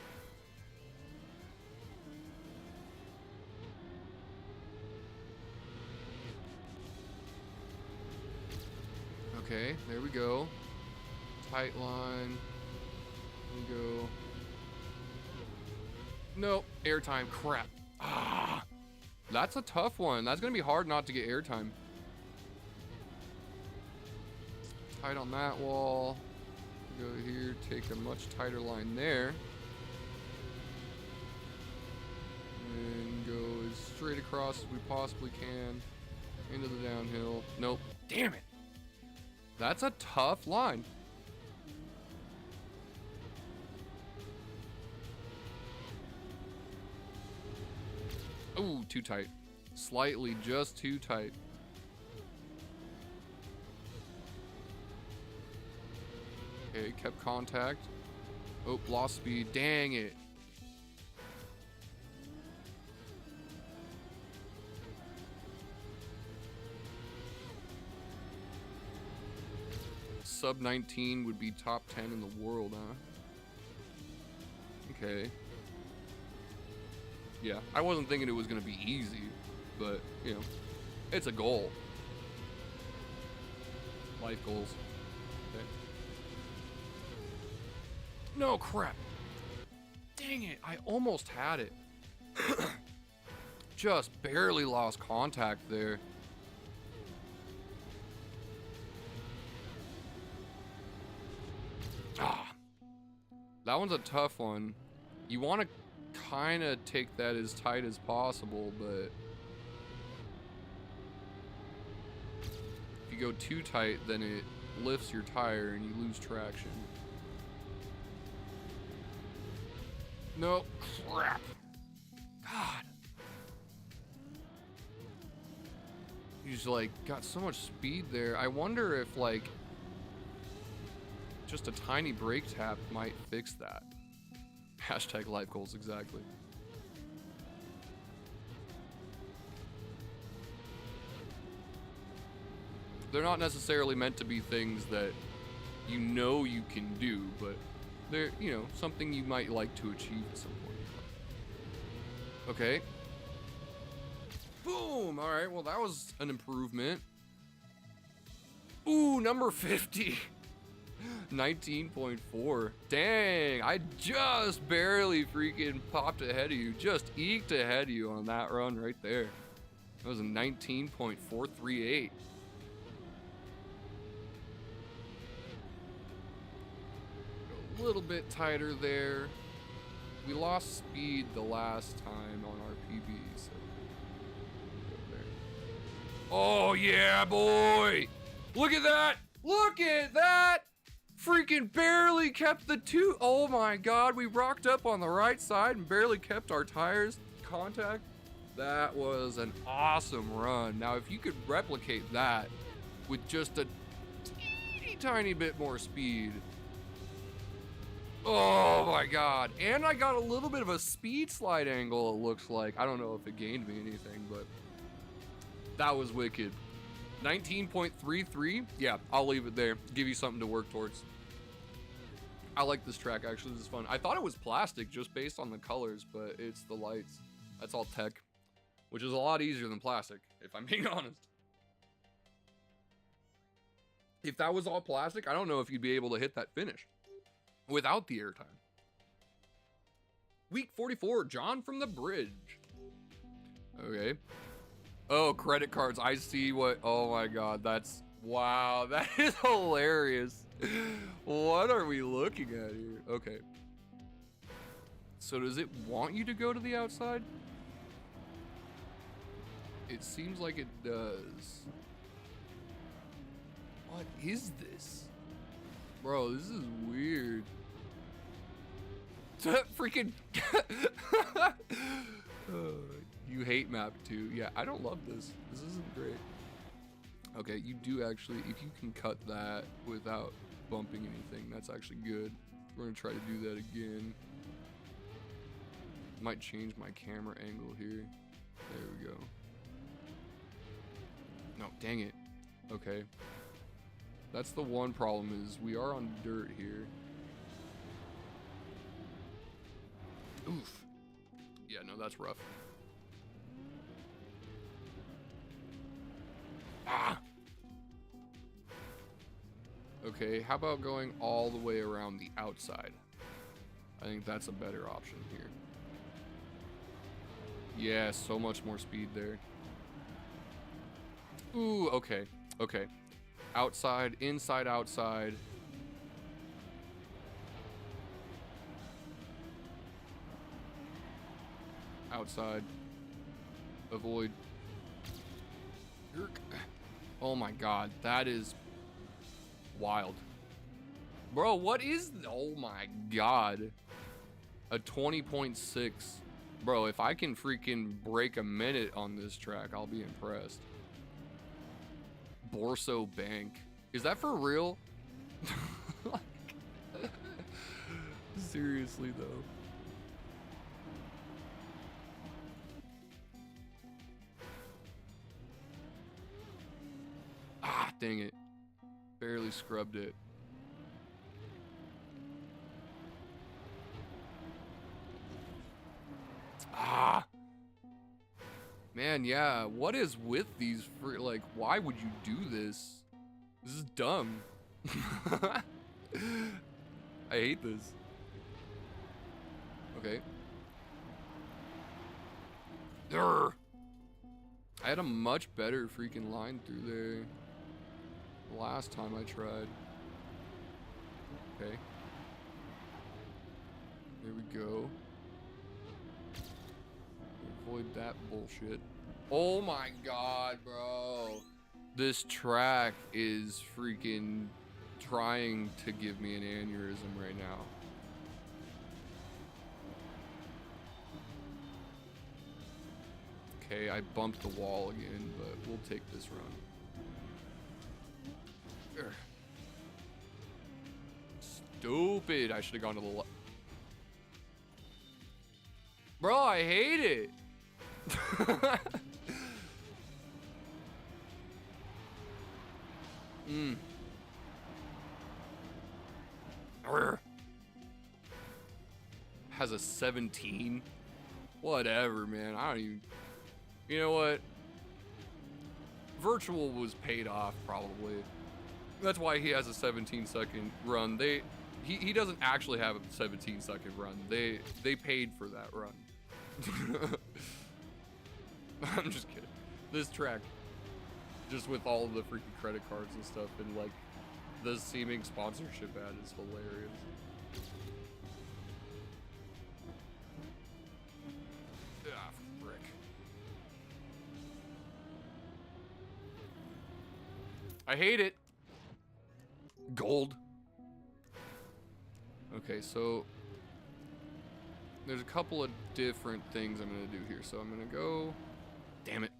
Okay, there we go. Tight line. There we go. Nope, airtime, crap. Ah, that's a tough one. That's gonna be hard not to get airtime. Tight on that wall. Go here, take a much tighter line there. And go as straight across as we possibly can. Into the downhill. Nope, damn it. That's a tough line. Ooh, too tight. Slightly just too tight. Okay, kept contact. Oh, lost speed. Dang it. Sub 19 would be top 10 in the world, huh? Okay. Yeah, I wasn't thinking it was gonna be easy, but, you know, it's a goal. Life goals. Okay. No, crap. Dang it, I almost had it. Just barely lost contact there. Ah. That one's a tough one. You want to kind of take that as tight as possible, but if you go too tight, then it lifts your tire and you lose traction. No, crap. God. You just like got so much speed there. I wonder if like just a tiny brake tap might fix that. Hashtag life goals, exactly. They're not necessarily meant to be things that you know you can do, but they're, you know, something you might like to achieve at some point. Okay. Boom! Alright, well that was an improvement. Ooh, number 50. 19.4. Dang, I just barely freaking popped ahead of you. Just eked ahead of you on that run right there. That was a 19.438. A little bit tighter there. We lost speed the last time on our PB, so go there. Oh yeah, boy! Look at that! Look at that! Freaking barely kept the two. Oh my god, we rocked up on the right side and barely kept our tires contact. That was an awesome run. Now, if you could replicate that with just a teeny tiny bit more speed. Oh my God. And I got a little bit of a speed slide angle, it looks like. I don't know if it gained me anything, but that was wicked. 19.33. Yeah, I'll leave it there. Give you something to work towards. I like this track, actually. This is fun. I thought it was plastic just based on the colors, but it's the lights. That's all tech, which is a lot easier than plastic, if I'm being honest. If that was all plastic, I don't know if you'd be able to hit that finish without the airtime. Week 44, John from the Bridge. Okay. Oh, credit cards. I see what, oh my God, that's, wow, that is hilarious. What are we looking at here? Okay. So does it want you to go to the outside? It seems like it does. What is this? Bro, this is weird. Freaking... You hate map 2. Yeah, I don't love this. This isn't great. Okay, you do actually, if you can cut that without bumping anything, that's actually good. We're gonna try to do that again. Might change my camera angle here. There we go. No, dang it. Okay. That's the one problem, is we are on dirt here. Oof. Yeah, no, that's rough. Ah! Okay, how about going all the way around the outside? I think that's a better option here. Yeah, so much more speed there. Ooh, okay, okay. Outside, inside, outside. Outside. Avoid. Oh my God, that is wild. Bro, what is, oh my God. A 20.6. Bro, if I can freaking break a minute on this track, I'll be impressed. Borso Bank. Is that for real? Like, seriously though. Ah, dang it. Barely scrubbed it. Ah. Man, yeah, what is with these free, like, why would you do this? This is dumb. I hate this. Okay. Urgh. I had a much better freaking line through there last time I tried. Okay. There we go. Avoid that bullshit. Oh my God, bro. This track is freaking trying to give me an aneurysm right now. Okay, I bumped the wall again, but we'll take this run. Urgh. Stupid. I should have gone to the left. Bro, I hate it. Has a 17. Whatever, man. I don't even. You know what? Virtual was paid off, probably. That's why he has a 17-second run. He doesn't actually have a 17-second run. They paid for that run. I'm just kidding. This track, just with all of the freaking credit cards and stuff, and like the seeming sponsorship ad is hilarious. Ah, frick. I hate it. Gold. Okay, so there's a couple of different things I'm gonna do here. So I'm gonna go, damn it,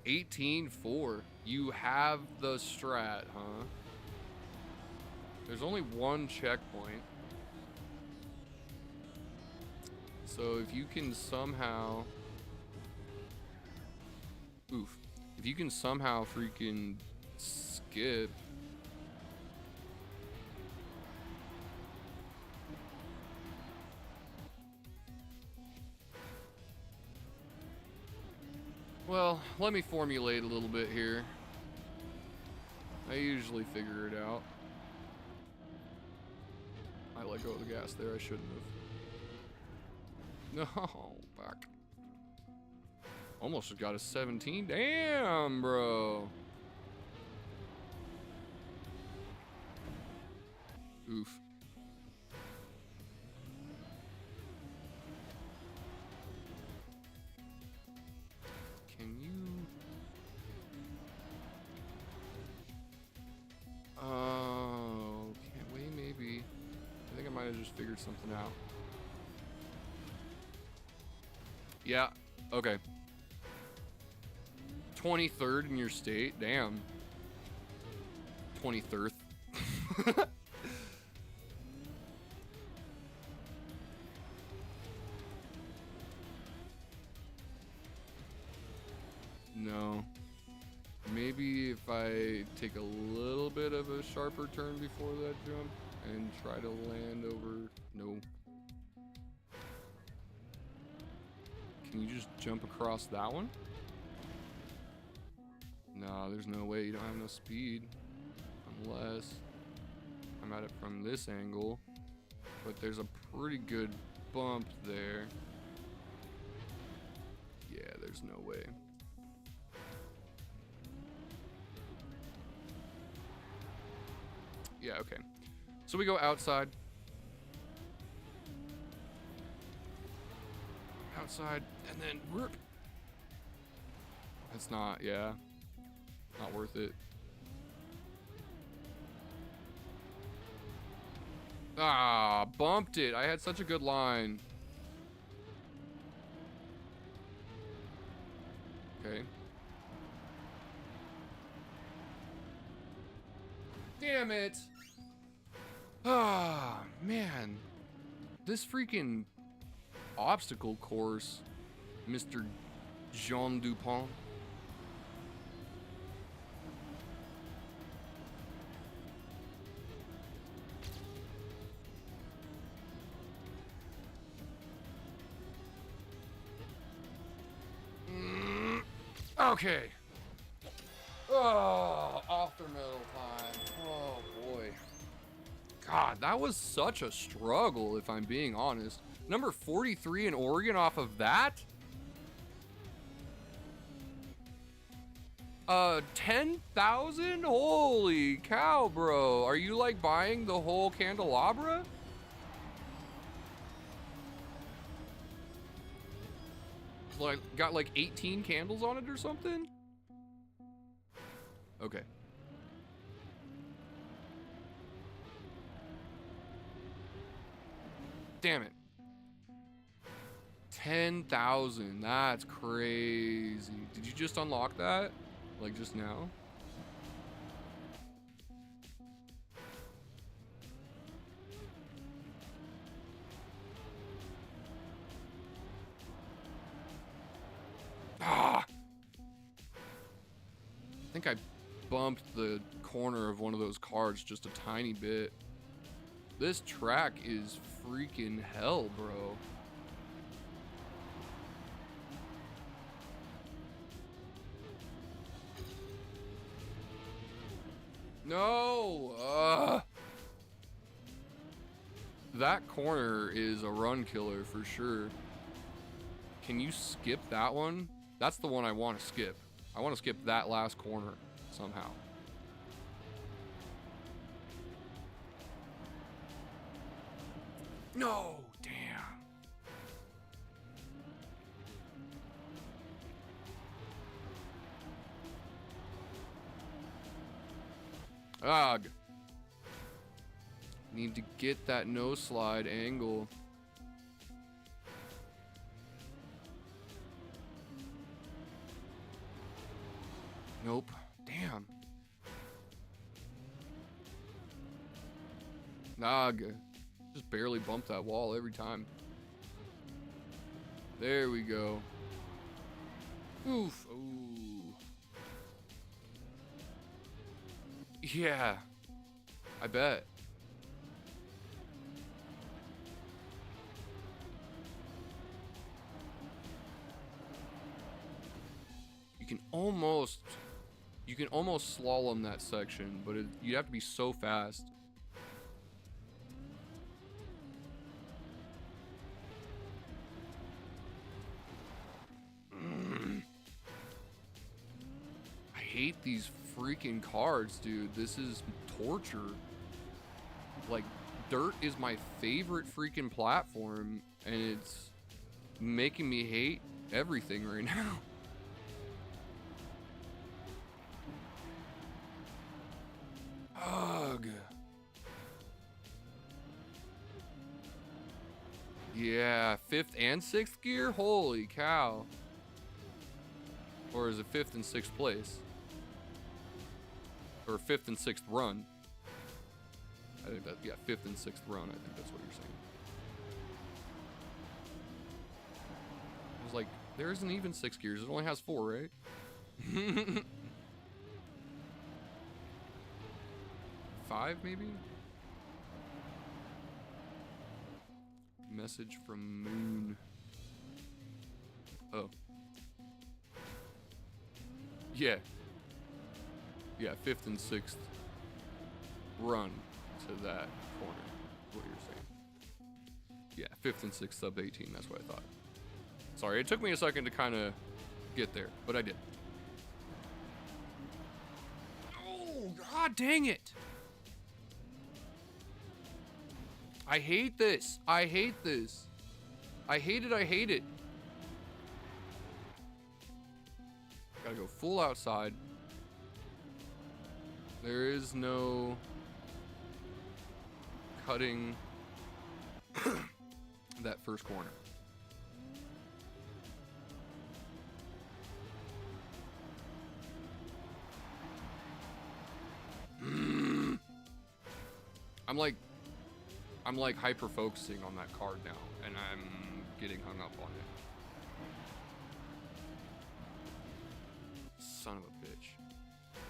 18-4. You have the strat, huh? There's only one checkpoint. So if you can somehow, if you can somehow freaking skip. Well, let me formulate a little bit here. I usually figure it out. I let go of the gas there, I shouldn't have. No, back. Almost just got a 17. Damn, bro. Oof. Can you... Oh, can't we maybe... I think I might have just figured something out. Yeah, okay. 23rd in your state, damn. 23rd. No. Maybe if I take a little bit of a sharper turn before that jump and try to land over... No. Can you just jump across that one? No, there's no way. You don't have enough speed. Unless I'm at it from this angle. But there's a pretty good bump there. Yeah, there's no way. Yeah, okay. So we go outside. Outside, and then whoop. That's not, yeah. Not worth it. Ah, bumped it. I had such a good line. Okay. Damn it. Ah, man. This freaking obstacle course, Mr. Jean Dupont. Okay. Oh, off the middle time. Oh boy. God, that was such a struggle, if I'm being honest. Number 43 in Oregon off of that? 10,000? Holy cow, bro. Are you like buying the whole candelabra? Like, got like 18 candles on it or something? Okay. Damn it. 10,000. That's crazy. Did you just unlock that? Like just now? Ah! I think I bumped the corner of one of those cards just a tiny bit. This track is freaking hell, bro. No! That corner is a run killer for sure. Can you skip that one? That's the one I want to skip. I want to skip that last corner somehow. No, damn. Ugh. Need to get that no slide angle. Nope. Damn. Nah, just barely bumped that wall every time. There we go. Oof. Ooh. Yeah. I bet. You can almost slalom that section, but you'd have to be so fast. I hate these freaking cards, dude. This is torture. Like, dirt is my favorite freaking platform, and it's making me hate everything right now. Ugh. Yeah, 5th and 6th gear? Holy cow. Or is it 5th and 6th place? Or 5th and 6th run? I think that, yeah, 5th and 6th run. I think that's what you're saying. I was like, there isn't even 6 gears. It only has 4, right? Five, maybe? Message from Moon. Oh. Yeah. Yeah, 5th and 6th run to that corner. What you're saying. Yeah, 5th and 6th sub 18. That's what I thought. Sorry, it took me a second to kind of get there, but I did. Oh, god dang it! I hate this. I hate this. I hate it. I hate it. Gotta go full outside. There is no cutting that first corner. I'm like hyper focusing on that card now, and I'm getting hung up on it. Son of a bitch.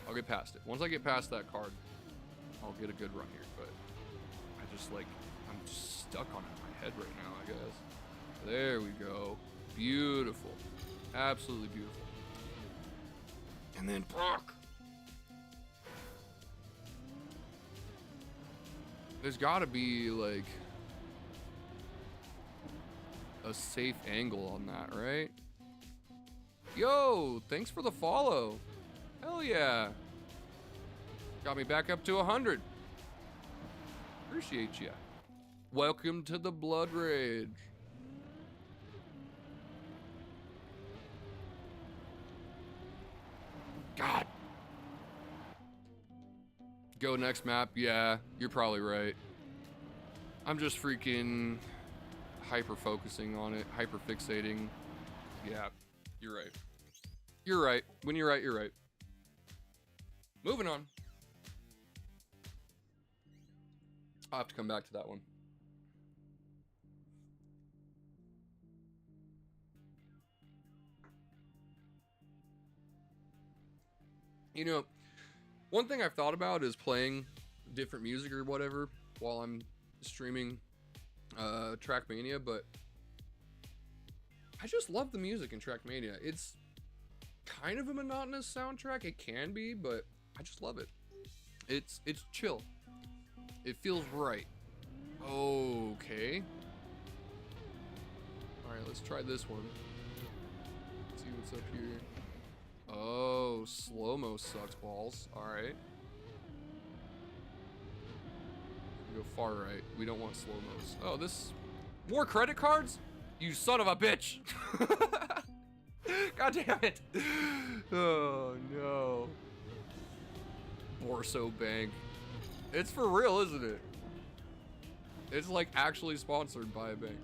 I'll get past it. Once I get past that card, I'll get a good run here, but I just like, I'm just stuck on it in my head right now, I guess. There we go. Beautiful. Absolutely beautiful. And then Brock. There's gotta be like a safe angle on that, right? Yo, thanks for the follow. Hell yeah. Got me back up to 100. Appreciate ya. Welcome to the Blood Rage. God. Go next map. Yeah, you're probably right. I'm just freaking hyper focusing on it, hyper fixating. Yeah, you're right. You're right. When you're right, you're right. Moving on. I'll have to come back to that one. You know, one thing I've thought about is playing different music or whatever while I'm streaming Trackmania, but I just love the music in Trackmania. It's kind of a monotonous soundtrack. It can be, but I just love it. It's chill. It feels right. Okay. All right, let's try this one. Let's see what's up here. Oh, slow-mo sucks balls. All right. Go far right. We don't want slow-mos. Oh, this... More credit cards? You son of a bitch! God damn it! Oh, no. Borso Bank. It's for real, isn't it? It's like actually sponsored by a bank.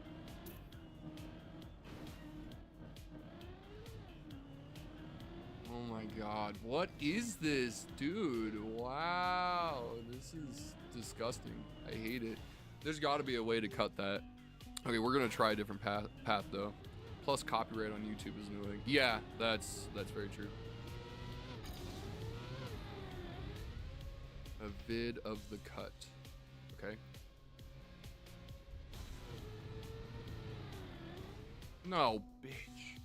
Oh my god. What is this, dude? Wow. This is disgusting. I hate it. There's got to be a way to cut that. Okay, we're going to try a different path though. Plus copyright on YouTube is annoying. Yeah, that's very true. A vid of the cut. Okay. No, bitch.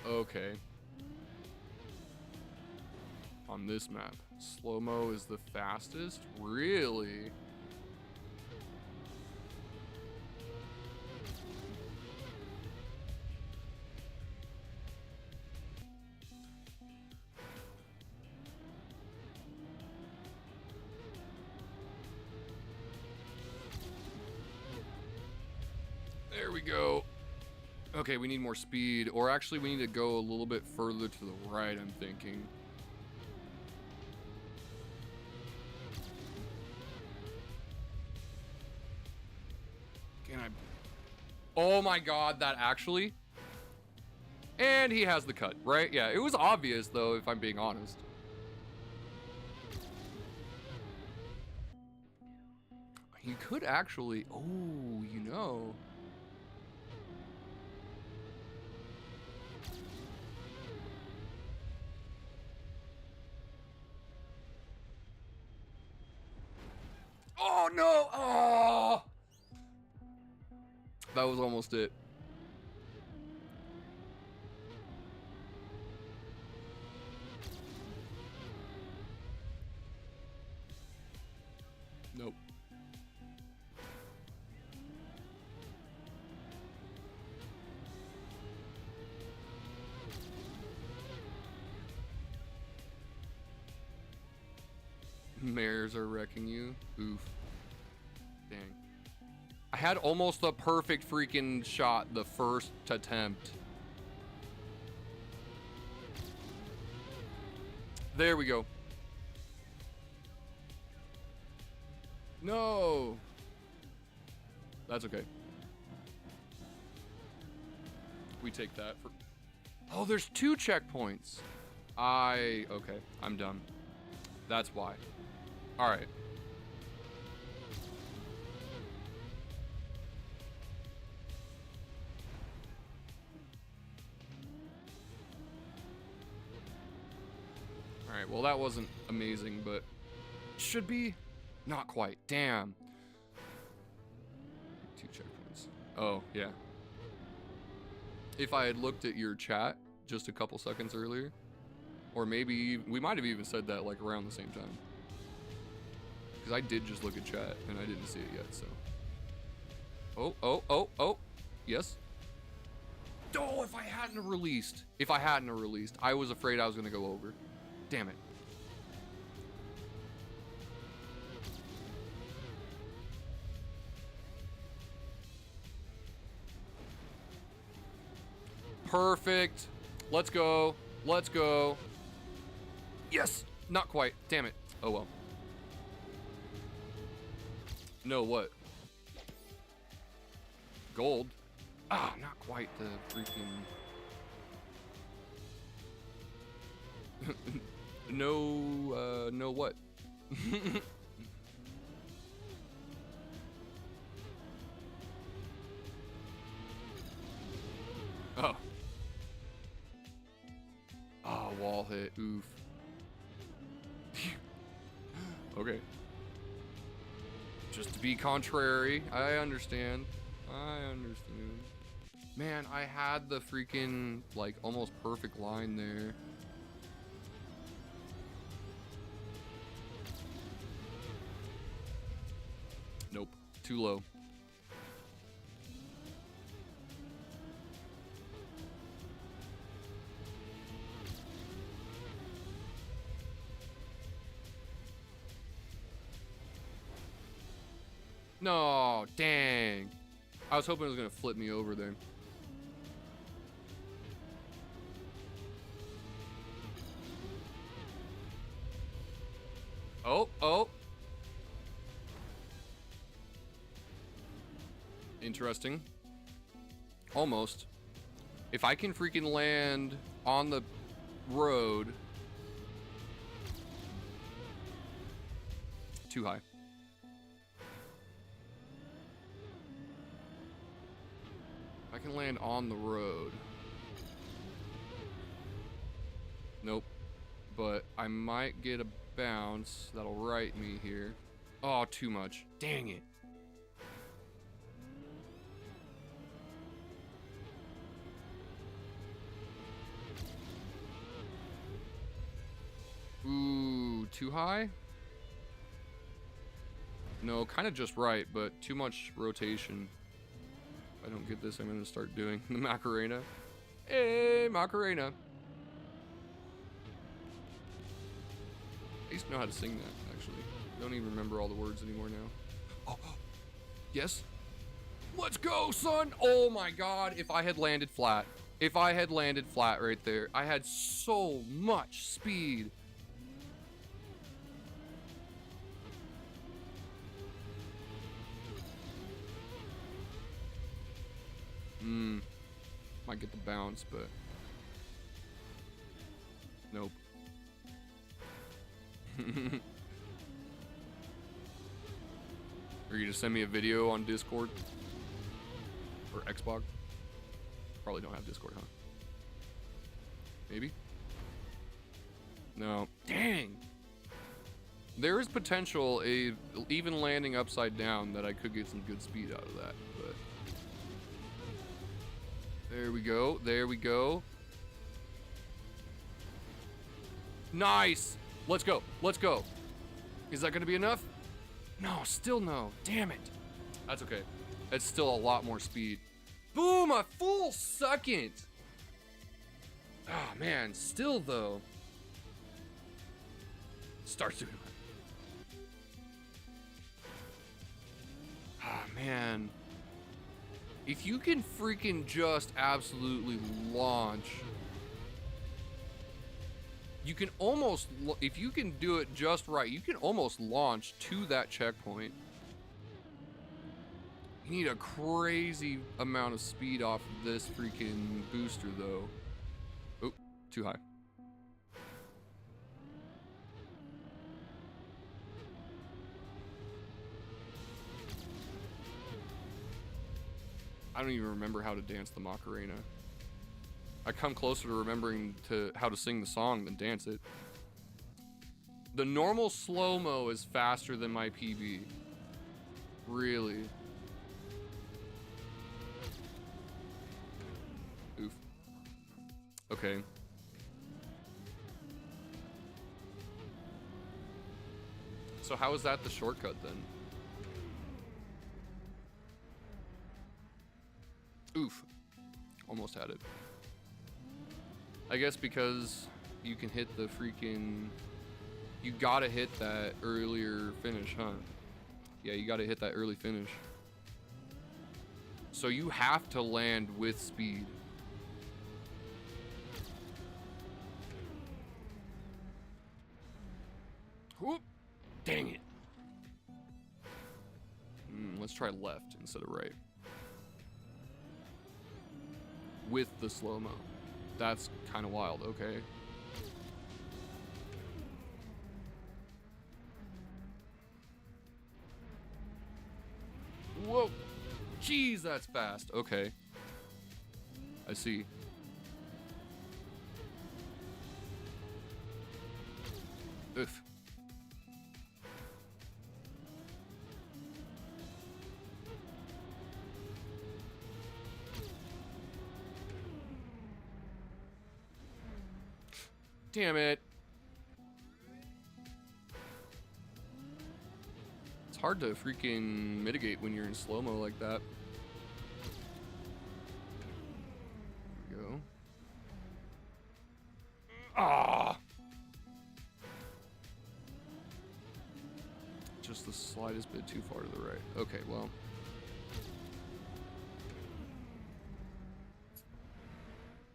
Okay. On this map, slow-mo is the fastest? Really? There we go. Okay, we need more speed, or actually we need to go a little bit further to the right, I'm thinking. Can I? Oh my god, that actually? And he has the cut, right? Yeah, it was obvious though, if I'm being honest. He could actually, oh, you know. Oh no! Oh! That was almost it. Nope. Mares are wrecking you. Oof. Dang. I had almost the perfect freaking shot the first attempt. There we go. No. That's okay. We take that for... Oh, there's 2 checkpoints. Okay, I'm done. That's why. All right. All right, well, that wasn't amazing, but should be. Not quite. Damn. 2 checkpoints. Oh, yeah. If I had looked at your chat just a couple seconds earlier, or maybe we might have even said that like around the same time. Because I did just look at chat and I didn't see it yet, so. Oh. Yes. Oh, if I hadn't have released. I was afraid I was going to go over. Damn it. Perfect. Let's go. Let's go. Yes. Not quite. Damn it. Oh, well. No, what? Gold? Ah, not quite the freaking... no what? Oh. Oh, wall hit. Oof. Okay. Just to be contrary, I understand. Man, I had the freaking, like, almost perfect line there. Nope. Too low. No, dang. I was hoping it was gonna flip me over there. Oh. Interesting. Almost. If I can freaking land on the road. Too high. I can land on the road. Nope. But I might get a bounce that'll right me here. Oh, too much. Dang it. Ooh, too high? No, kind of just right, but too much rotation. If I don't get this, I'm going to start doing the Macarena. Hey, Macarena. I used to know how to sing that, actually. Don't even remember all the words anymore now. Oh, yes? Let's go, son! Oh my god, if I had landed flat. If I had landed flat right there. I had so much speed. Might get the bounce, but nope. Are you gonna send me a video on Discord or Xbox? Probably don't have Discord, huh? Maybe? No. Dang! There is potential, even landing upside down, that I could get some good speed out of that, but there we go. There we go. Nice! Let's go. Let's go. Is that going to be enough? No, still no. Damn it. That's okay. That's still a lot more speed. Boom! A full second! Oh, man. Still, though. Starts doing that. Oh, man. If you can freaking just absolutely launch, you can almost, if you can do it just right, you can almost launch to that checkpoint. You need a crazy amount of speed off of this freaking booster, though. Oh, too high. I don't even remember how to dance the Macarena. I come closer to remembering how to sing the song than dance it. The normal slow-mo is faster than my PB. Really. Oof. Okay. So how is that the shortcut then? Oof. Almost had it. I guess because you can hit the freaking... You gotta hit that earlier finish, huh? Yeah, you gotta hit that early finish. So you have to land with speed. Whoop! Dang it. Let's try left instead of right. With the slow-mo. That's kind of wild, okay. Whoa! Jeez, that's fast. Okay. I see. Oof. Damn it. It's hard to freaking mitigate when you're in slow-mo like that. There we go. Ah! Just the slightest bit too far to the right. Okay, well.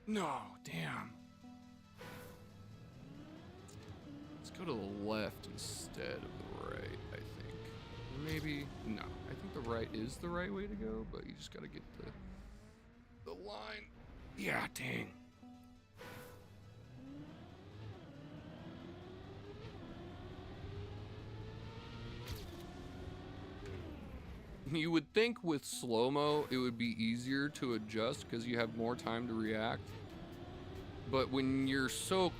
No, damn. Go to the left instead of the right, I think. Maybe, no. I think the right is the right way to go, but you just gotta get the line. Yeah, dang. You would think with slow-mo it would be easier to adjust because you have more time to react. But when you're so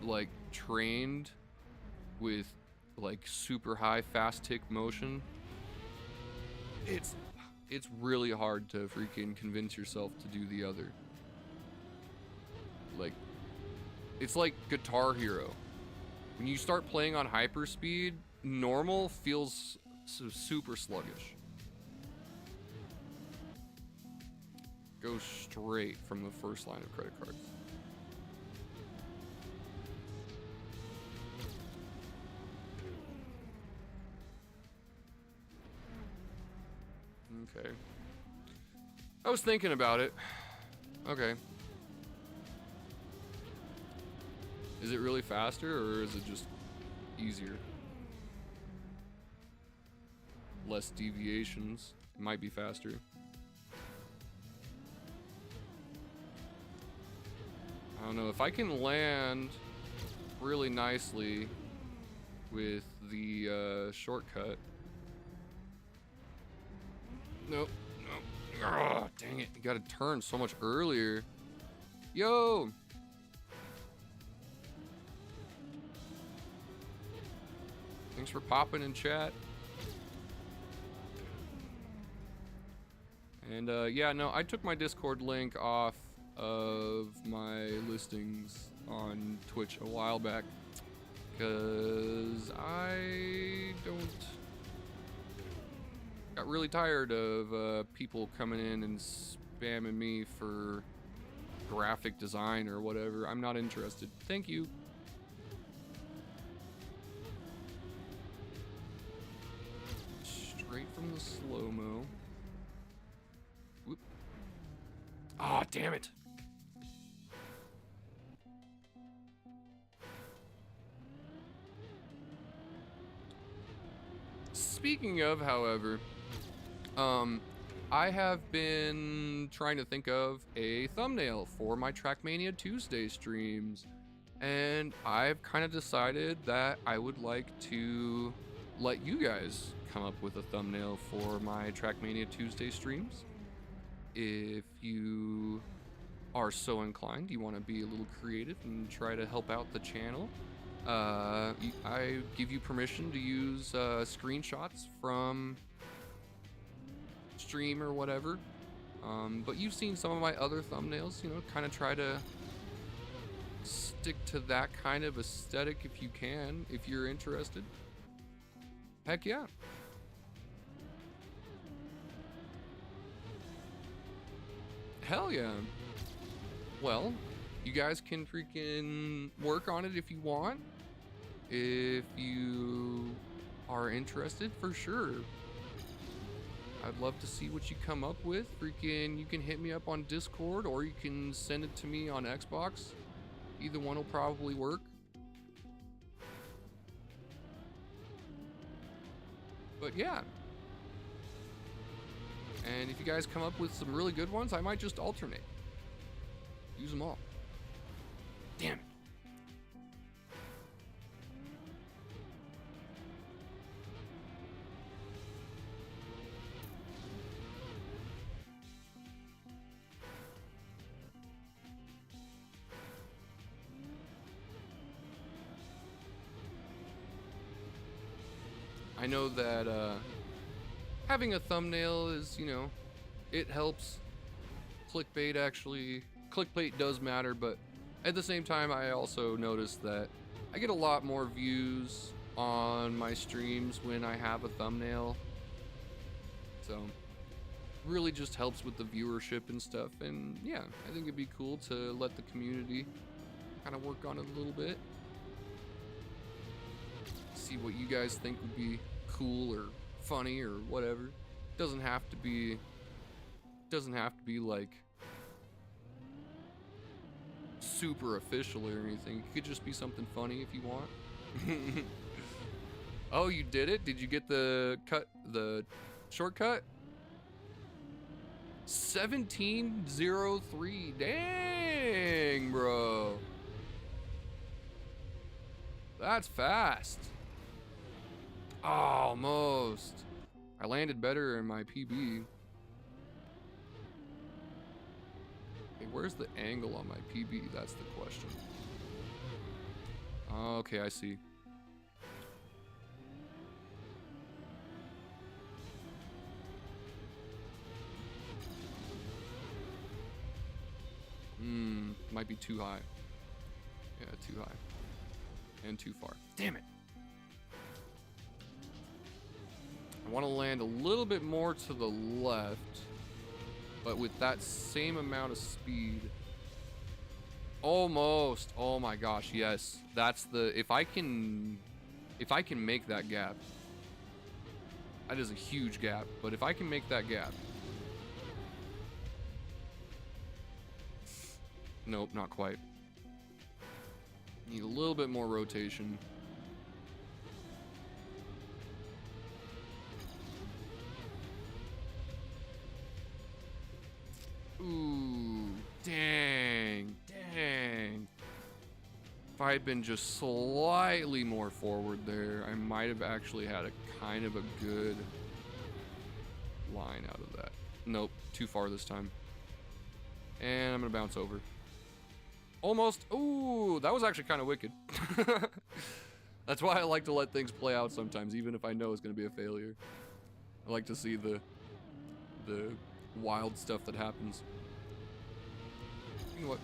like trained with like super high fast tick motion, it's really hard to freaking convince yourself to do the other. Like, it's like Guitar Hero. When you start playing on hyperspeed, normal feels super sluggish. Go straight from the first line of credit cards. Okay. I was thinking about it. Okay. Is it really faster or is it just easier? Less deviations. It might be faster. I don't know. If I can land really nicely with the shortcut. Nope. Nope. Oh, dang it. You gotta turn so much earlier. Yo! Thanks for popping in chat. And yeah, no, I took my Discord link off of my listings on Twitch a while back because I got really tired of people coming in and spamming me for graphic design or whatever. I'm not interested. Thank you. Straight from the slow-mo. Whoop. Ah, oh, damn it. Speaking of, however, I have been trying to think of a thumbnail for my Trackmania Tuesday streams, and I've kind of decided that I would like to let you guys come up with a thumbnail for my Trackmania Tuesday streams. If you are so inclined, you want to be a little creative and try to help out the channel, I give you permission to use screenshots from stream or whatever. But you've seen some of my other thumbnails, you know, kind of try to stick to that kind of aesthetic if you can, if you're interested. Heck yeah. Hell yeah. Well, you guys can freaking work on it if you want. If you are interested, for sure. I'd love to see what you come up with. Freaking, you can hit me up on Discord or you can send it to me on Xbox. Either one will probably work. But yeah. And if you guys come up with some really good ones, I might just alternate. Use them all. Damn it. I know that having a thumbnail is, you know, it helps. Clickbait does matter, but at the same time, I also noticed that I get a lot more views on my streams when I have a thumbnail. So, really just helps with the viewership and stuff. And yeah, I think it'd be cool to let the community kind of work on it a little bit. See what you guys think would be cool or funny or whatever. Doesn't have to be like super official or anything. It could just be something funny if you want. Oh, you did it? Did you get the shortcut? 1703. Dang, bro. That's fast. Almost. I landed better in my PB. Hey, where's the angle on my PB? That's the question. Okay, I see. Might be too high. Yeah, too high. And too far. Damn it. I want to land a little bit more to the left, but with that same amount of speed. Almost. Oh my gosh, yes. That's the, if I can make that gap. That is a huge gap, but if I can make that gap. Nope, not quite. Need a little bit more rotation. Ooh, dang. If I had been just slightly more forward there, I might have actually had a kind of a good line out of that. Nope, too far this time. And I'm gonna bounce over. Almost. Ooh, that was actually kind of wicked. That's why I like to let things play out sometimes, even if I know it's gonna be a failure. I like to see the wild stuff that happens. You know what?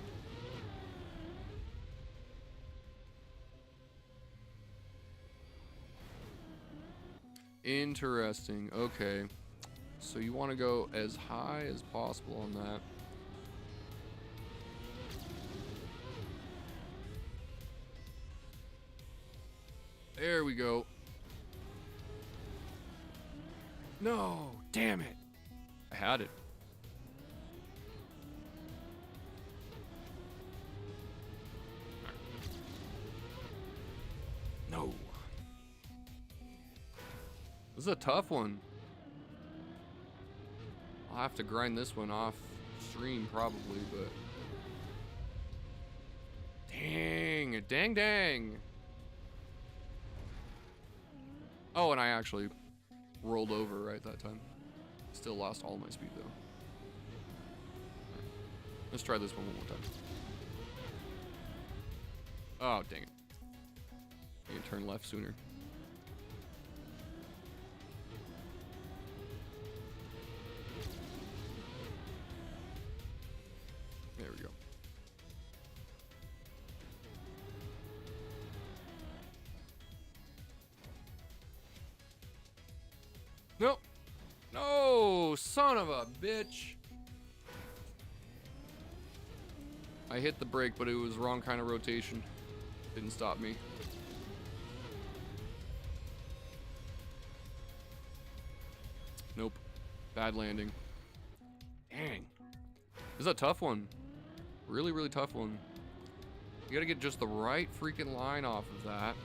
Interesting. Okay. So you want to go as high as possible on that. There we go. No, damn it. I had it. No. This is a tough one. I'll have to grind this one off stream probably, but dang. Oh, and I actually rolled over right that time. Still lost all my speed though. Right. Let's try this one more time. Oh, dang it. I need to turn left sooner. There we go. Nope. No, son of a bitch. I hit the brake, but it was wrong kind of rotation. Didn't stop me. Nope. Bad landing. Dang. This is a tough one. Really, really tough one. You gotta get just the right freaking line off of that.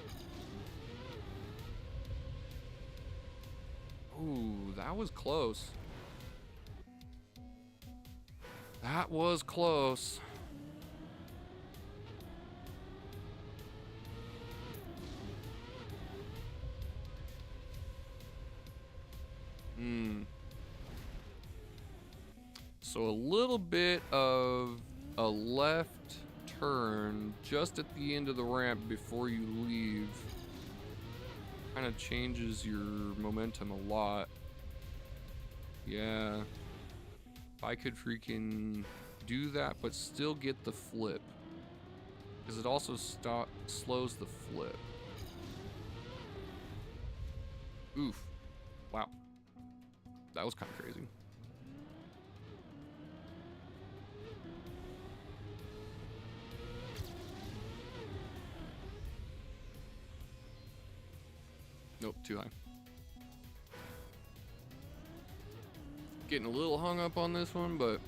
Ooh, that was close. That was close. So a little bit of a left turn just at the end of the ramp before you leave kind of changes your momentum a lot. Yeah. If I could freaking do that but still get the flip, because it also slows the flip. Oof. Wow. That was kind of crazy. Nope, too high. Getting a little hung up on this one, but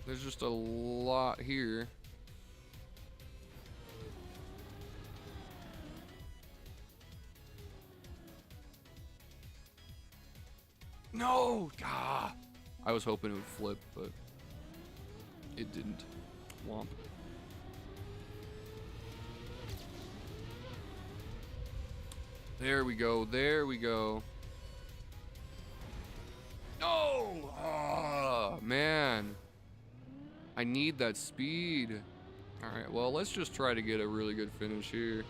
there's just a lot here. No! Ah! I was hoping it would flip, but it didn't. Womp. There we go. There we go. Oh! Ah, man. I need that speed. Alright, well, let's just try to get a really good finish here.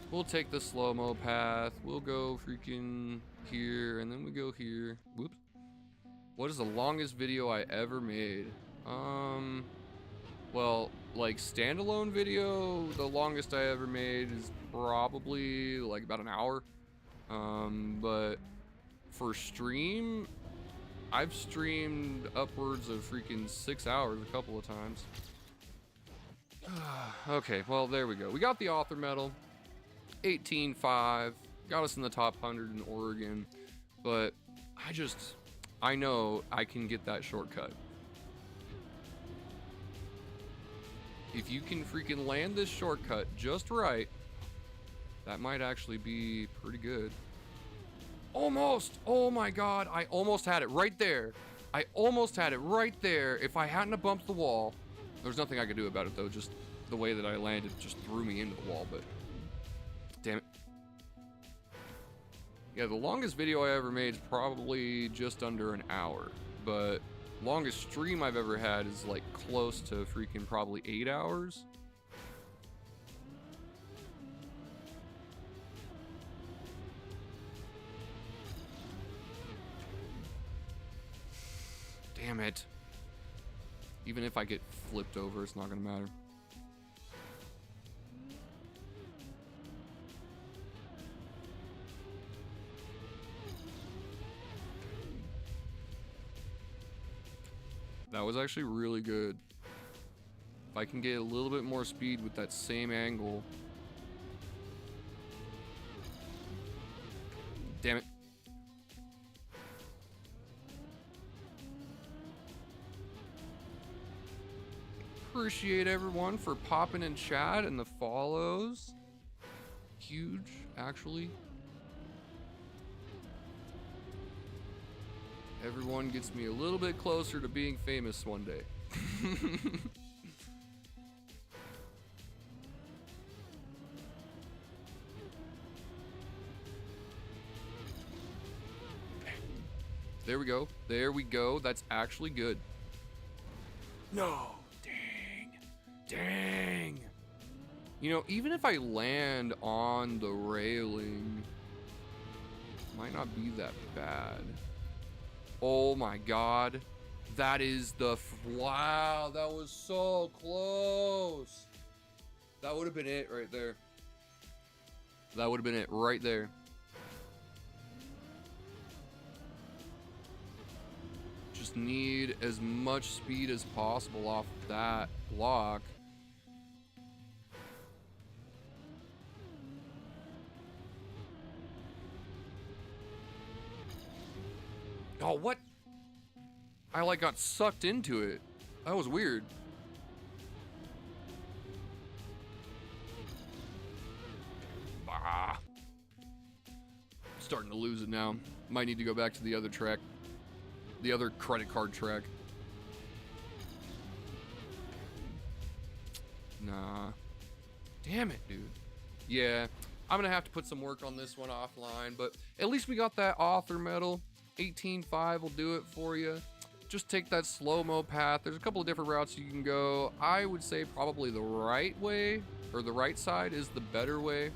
We'll take the slow-mo path. We'll go freaking here, and then we go here. Whoops. What is the longest video I ever made? Well, like standalone video, the longest I ever made is probably like about an hour. But for stream, I've streamed upwards of freaking 6 hours a couple of times. Okay, well, there we go. We got the author medal, 18.5, got us in the top 100 in Oregon, but I know I can get that shortcut. If you can freaking land this shortcut just right, that might actually be pretty good. Almost! Oh my god, I almost had it right there. I almost had it right there. If I hadn't have bumped the wall, there's nothing I could do about it though, just the way that I landed just threw me into the wall, but damn it. Yeah, the longest video I ever made is probably just under an hour, but longest stream I've ever had is like close to freaking probably 8 hours. Damn it. Even if I get flipped over, it's not gonna matter. That was actually really good. If I can get a little bit more speed with that same angle. Damn it. Appreciate everyone for popping in chat and the follows. Huge, actually. Everyone gets me a little bit closer to being famous one day. There we go. There we go. That's actually good. No. Dang. Dang. You know, even if I land on the railing, it might not be that bad. Oh my god. That is the... wow, that was so close. That would have been it right there. That would have been it right there. Just need as much speed as possible off that block. Oh, what? I like got sucked into it. That was weird. Ah. Starting to lose it now. Might need to go back to the other track. The other credit card track. Nah. Damn it, dude. Yeah, I'm gonna have to put some work on this one offline, but at least we got that author medal. 18.5 will do it for you. Just take that slow-mo path. There's a couple of different routes you can go. I would say probably the right way, or the right side is the better way,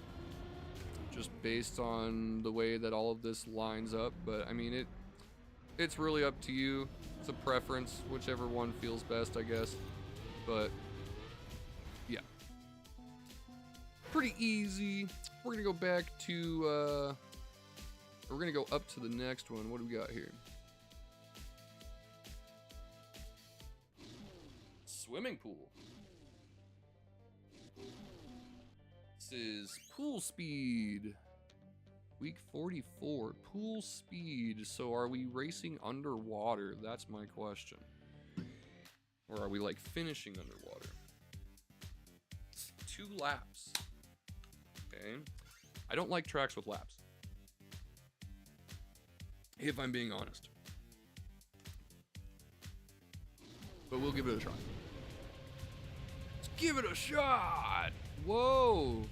just based on the way that all of this lines up. But I mean, it's really up to you. It's a preference, whichever one feels best, I guess. But yeah, pretty easy. We're gonna go back to we're gonna go up to the next one. What do we got here? Swimming pool. This is pool speed. Week 44, pool speed. So are we racing underwater? That's my question. Or are we like finishing underwater? It's 2 laps. Okay. I don't like tracks with laps, if I'm being honest. But we'll give it a try. Let's give it a shot. Whoa.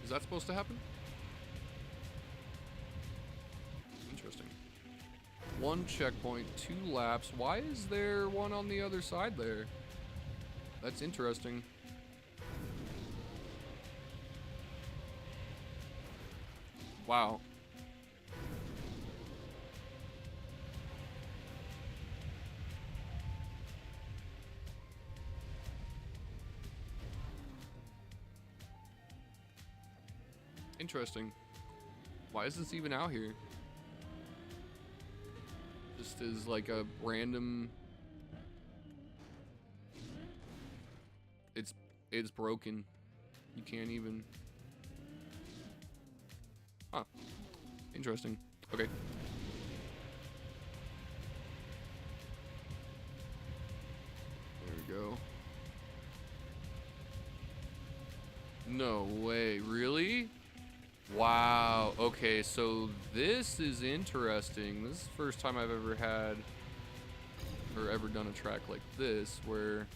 Is that supposed to happen? Interesting. 1 checkpoint, 2 laps. Why is there one on the other side there? That's interesting. Wow. Interesting. Why is this even out here? Just as like a random... It's broken. You can't even... Huh. Interesting. Okay. There we go. No way. Really? Wow. Okay, so this is interesting. This is the first time I've ever had or ever done a track like this where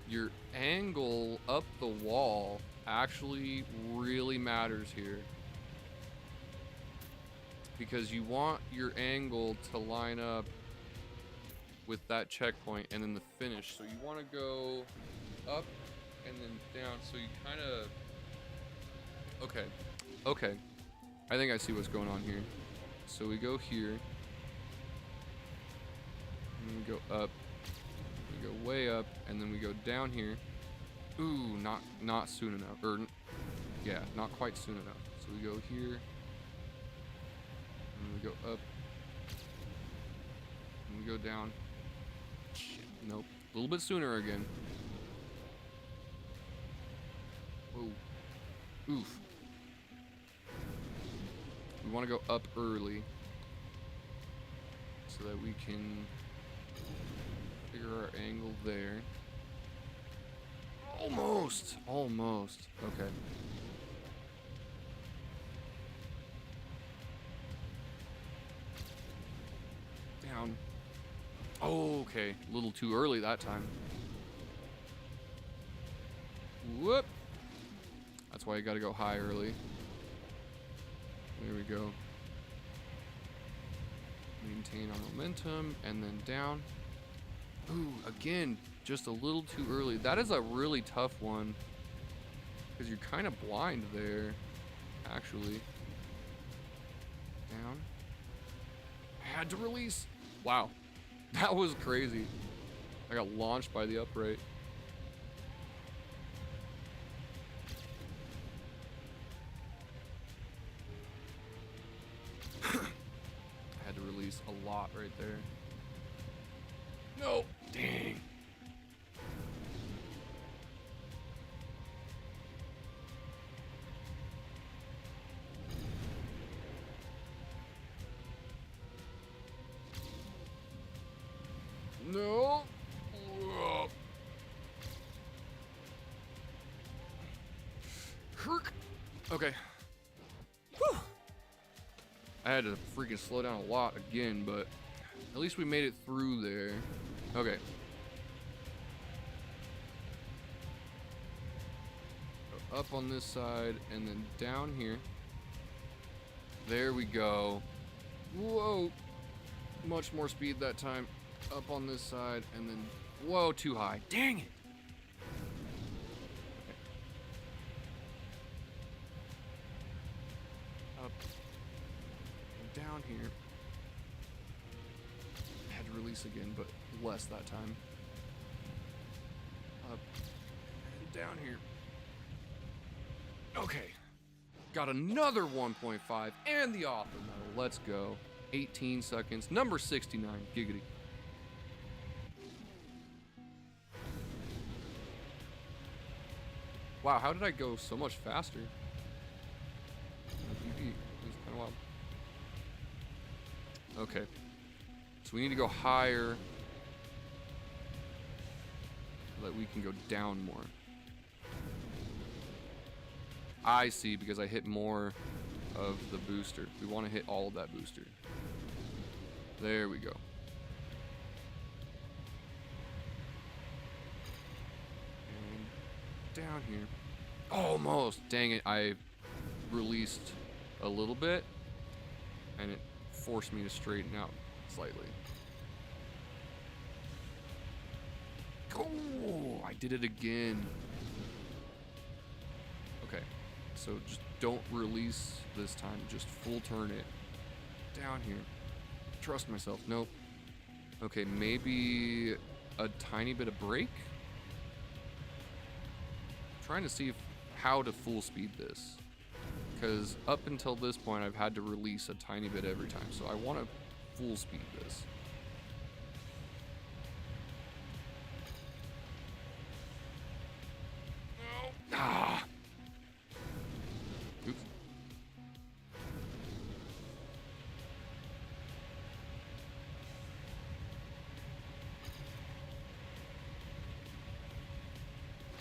your angle up the wall actually really matters here. Because you want your angle to line up with that checkpoint and then the finish. So you want to go up and then down. So you kind of... Okay. Okay. I think I see what's going on here. So we go here. And we go up. We go way up. And then we go down here. Ooh, not soon enough. Or, yeah, not quite soon enough. So we go here. And we go up. And we go down. Shit, nope. A little bit sooner again. Whoa. Oof. We want to go up early so that we can figure our angle there. Almost. Almost. Okay. Down. Oh, okay. A little too early that time. Whoop. That's why you gotta go high early. There we go. Maintain our momentum and then down. Ooh, again, just a little too early. That is a really tough one because you're kind of blind there, actually. Down. I had to release. Wow, that was crazy. I got launched by the upright. A lot right there. No, dang. No. Herk. Okay. Whew. I had to freaking slow down a lot again, but at least we made it through there. Okay. Go up on this side and then down here. There we go. Whoa. Much more speed that time. Up on this side and then, whoa, too high. Dang it. Okay. Up. Down here. I had to release again, but less that time. Up and down here. Okay. Got another 1.5 and the author medal. Let's go. 18 seconds. Number 69. Giggity. Wow, how did I go so much faster? It was kind of wild. Okay, so we need to go higher so that we can go down more. I see, because I hit more of the booster. We want to hit all of that booster. There we go. And down here. Almost. Dang it, I released a little bit, and it forced me to straighten out slightly. Oh, I did it again. Okay, so just don't release this time. Just full turn it down here. Trust myself. Nope. Okay, maybe a tiny bit of brake. Trying to see how to full speed this, because up until this point I've had to release a tiny bit every time, so I want to full speed this. No. Ah. Oops.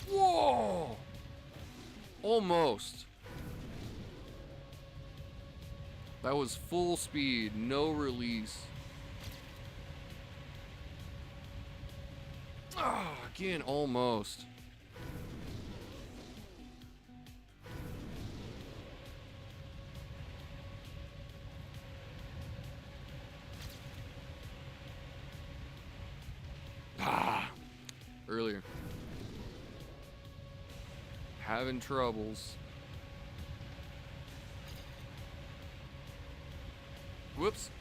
Whoa! Almost. That was full speed, no release. Ah, again, almost. Ah, earlier. Having troubles. Whoops.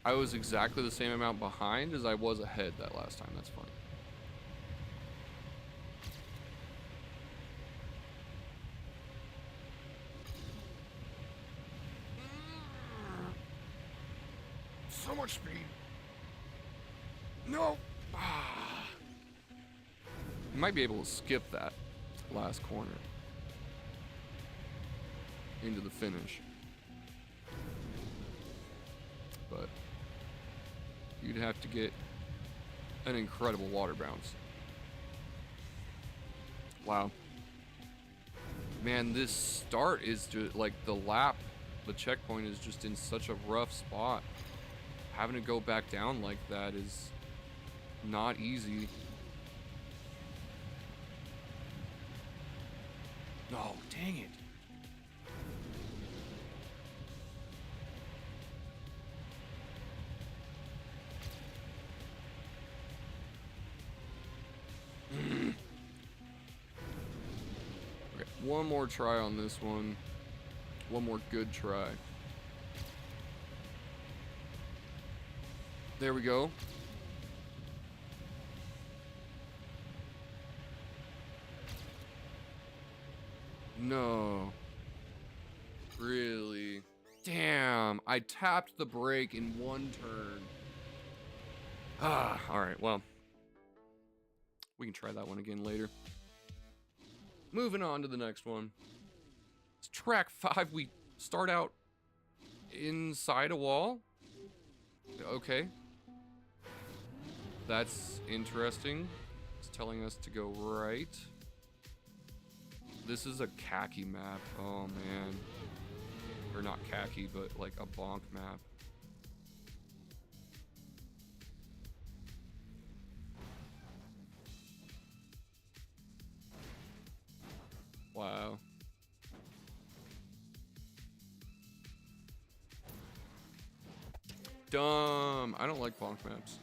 I was exactly the same amount behind as I was ahead that last time. That's funny. So much speed. No. You might be able to skip that last corner into the finish, but you'd have to get an incredible water bounce. Wow. Man, this start is just like the lap, the checkpoint is just in such a rough spot. Having to go back down like that is not easy. No, dang it. Okay, one more try on this one. One more good try. There we go. No. Really? Damn, I tapped the brake in one turn. Ah, alright, well. We can try that one again later. Moving on to the next one. It's track 5. We start out inside a wall. Okay. That's interesting. It's telling us to go right. This is a khaki map. Oh, man. Or not khaki, but like a bonk map. Wow. Dumb. I don't like bonk maps.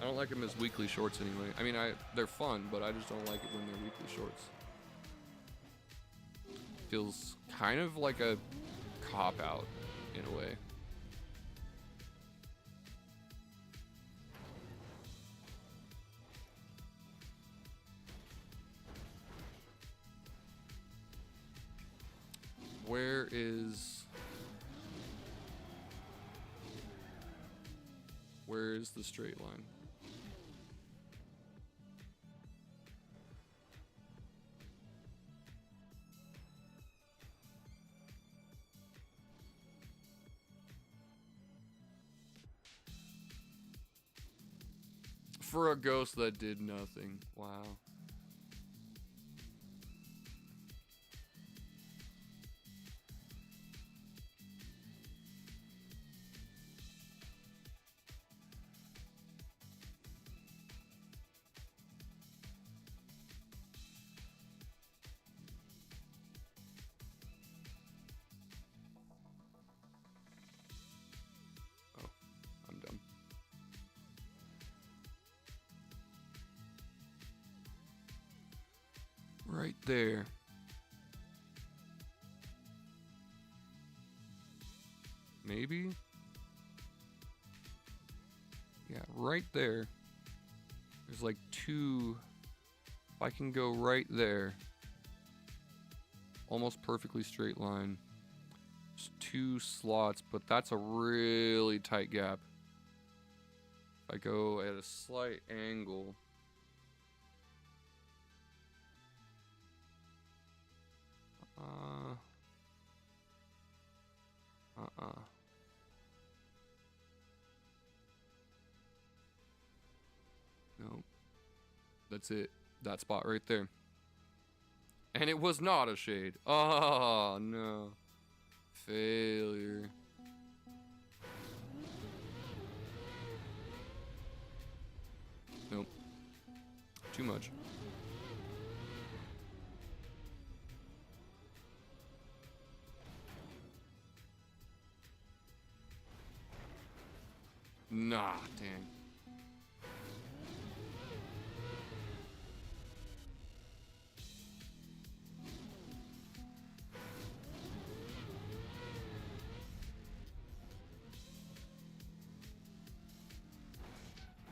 I don't like them as weekly shorts anyway. I mean, they're fun, but I just don't like it when they're weekly shorts. Feels kind of like a cop-out in a way. Where is the straight line? For a ghost that did nothing. Wow. there. Maybe? Yeah, right there. There's like two. If I can go right there. Almost perfectly straight line. There's 2 slots, but that's a really tight gap. If I go at a slight angle. No. That's it. That spot right there. And it was not a shade. Oh, no. Failure. Nope. Too much. Nah, dang.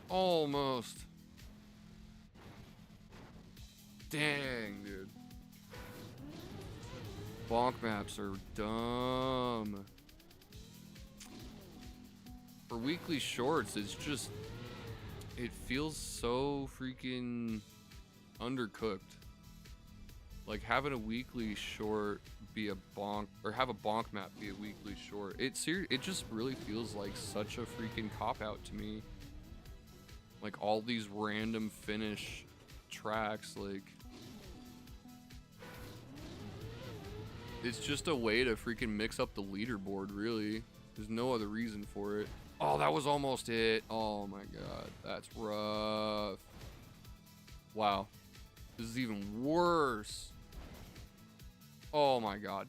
Almost. Dang, dude. Bonk maps are dumb. For weekly shorts, it's just... It feels so freaking undercooked. Like, having a weekly short be a bonk... Or have a bonk map be a weekly short. It just really feels like such a freaking cop-out to me. Like, all these random finish tracks, like... It's just a way to freaking mix up the leaderboard, really. There's no other reason for it. Oh, that was almost it. Oh my god, that's rough. Wow. This is even worse. Oh my god.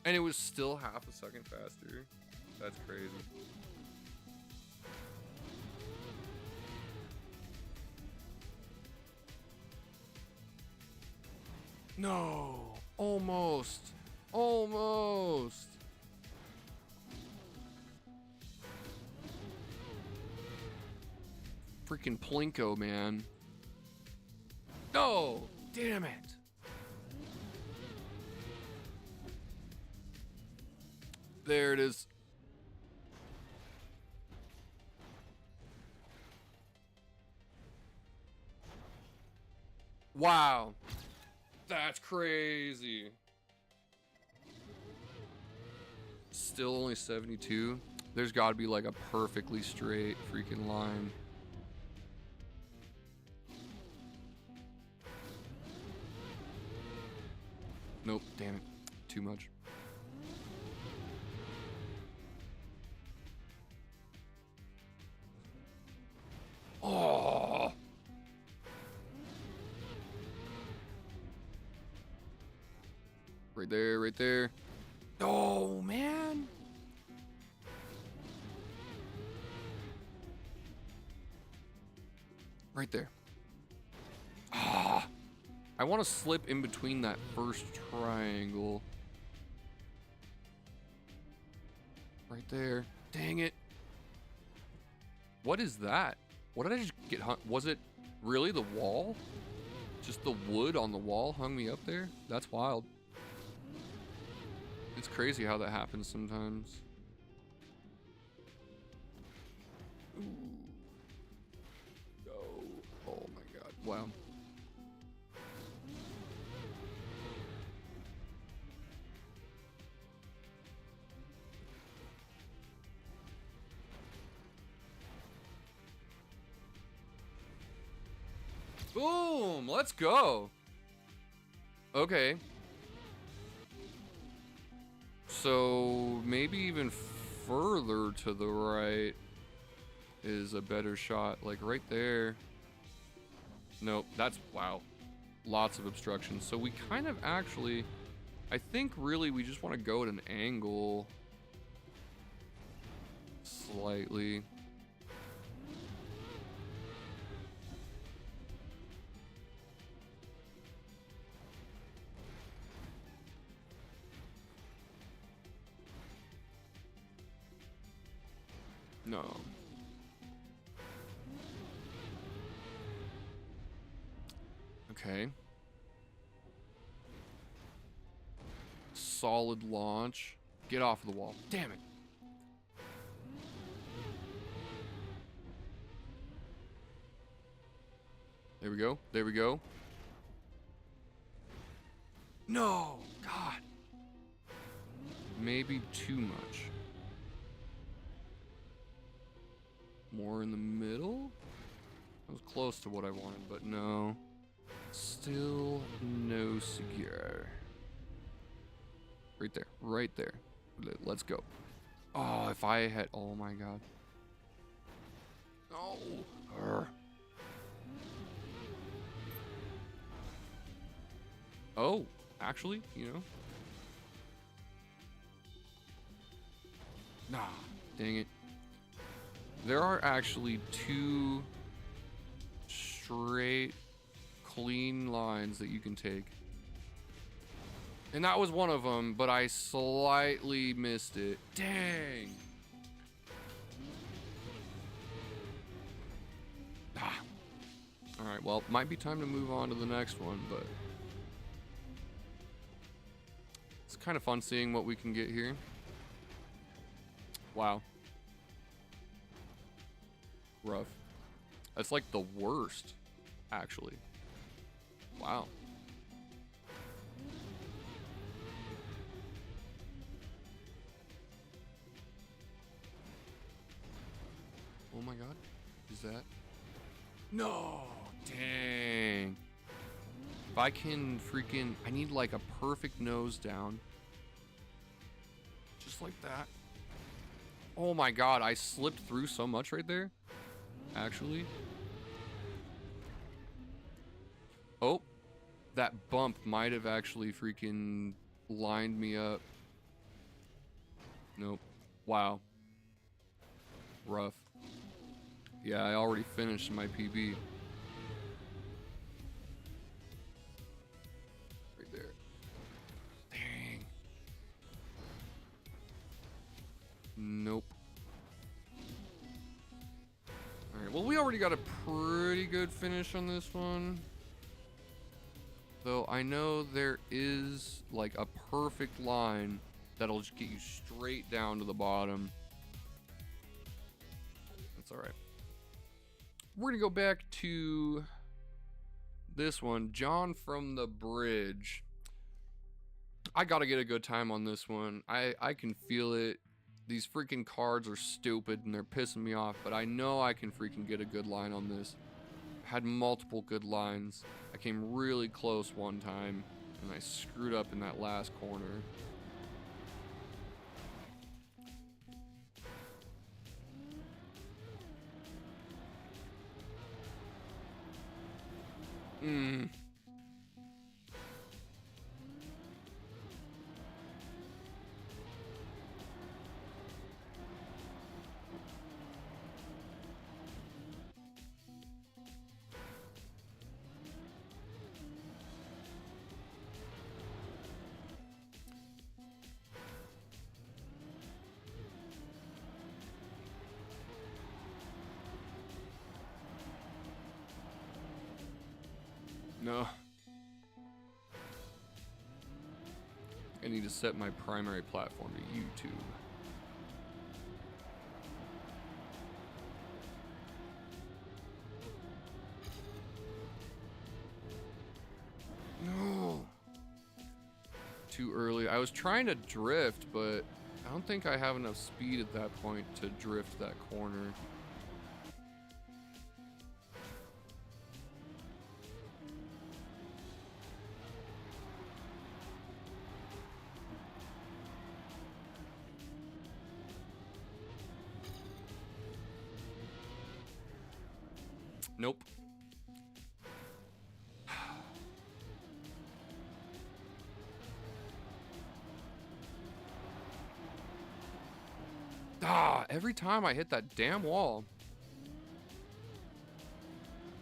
And it was still half a second faster. That's crazy. No. Almost. Almost. Freaking Plinko, man. No. Damn it. There it is. Wow. That's crazy. Still only 72. There's got to be like a perfectly straight freaking line. Nope, damn it. Too much. Oh. Right there, right there. Oh, man. Right there. Ah. I want to slip in between that first triangle. Right there. Dang it. What is that? What did I just get hung? Was it really the wall? Just the wood on the wall hung me up there? That's wild. It's crazy how that happens sometimes. Ooh. No. Oh my god. Wow. Boom! Let's go. Okay. So maybe even further to the right is a better shot. Like right there. Nope, that's wow. Lots of obstruction. So we kind of actually, I think really we just want to go at an angle slightly. No. Okay. Solid launch. Get off of the wall. Damn it. There we go. There we go. No! God. Maybe too much. More in the middle? That was close to what I wanted, but no. Still no cigar. Right there. Right there. Let's go. Oh, if I had... Oh, my God. Oh. Urgh. Oh, actually, you know. Nah, dang it. There are actually two straight, clean lines that you can take. And that was one of them, but I slightly missed it. Dang. Ah. All right, well, might be time to move on to the next one, but it's kind of fun seeing what we can get here. Wow. Rough. That's like the worst, actually. Wow. Oh my God. Is that? No. Dang. If I can freaking... I need like a perfect nose down. Just like that. Oh my God. I slipped through so much right there. Actually. Oh. That bump might have actually freaking lined me up. Nope. Wow. Rough. Yeah, I already finished my PB. Right there. Dang. Nope. Alright, well, we already got a pretty good finish on this one. Though I know there is like a perfect line that'll just get you straight down to the bottom. That's alright. We're gonna go back to this one, John from the Bridge. I gotta get a good time on this one. I can feel it. These freaking cards are stupid and they're pissing me off, but I know I can freaking get a good line on this. Had multiple good lines. I came really close one time and I screwed up in that last corner. No. I need to set my primary platform to YouTube. No. Too early. I was trying to drift, but I don't think I have enough speed at that point to drift that corner. Nope. Every time I hit that damn wall.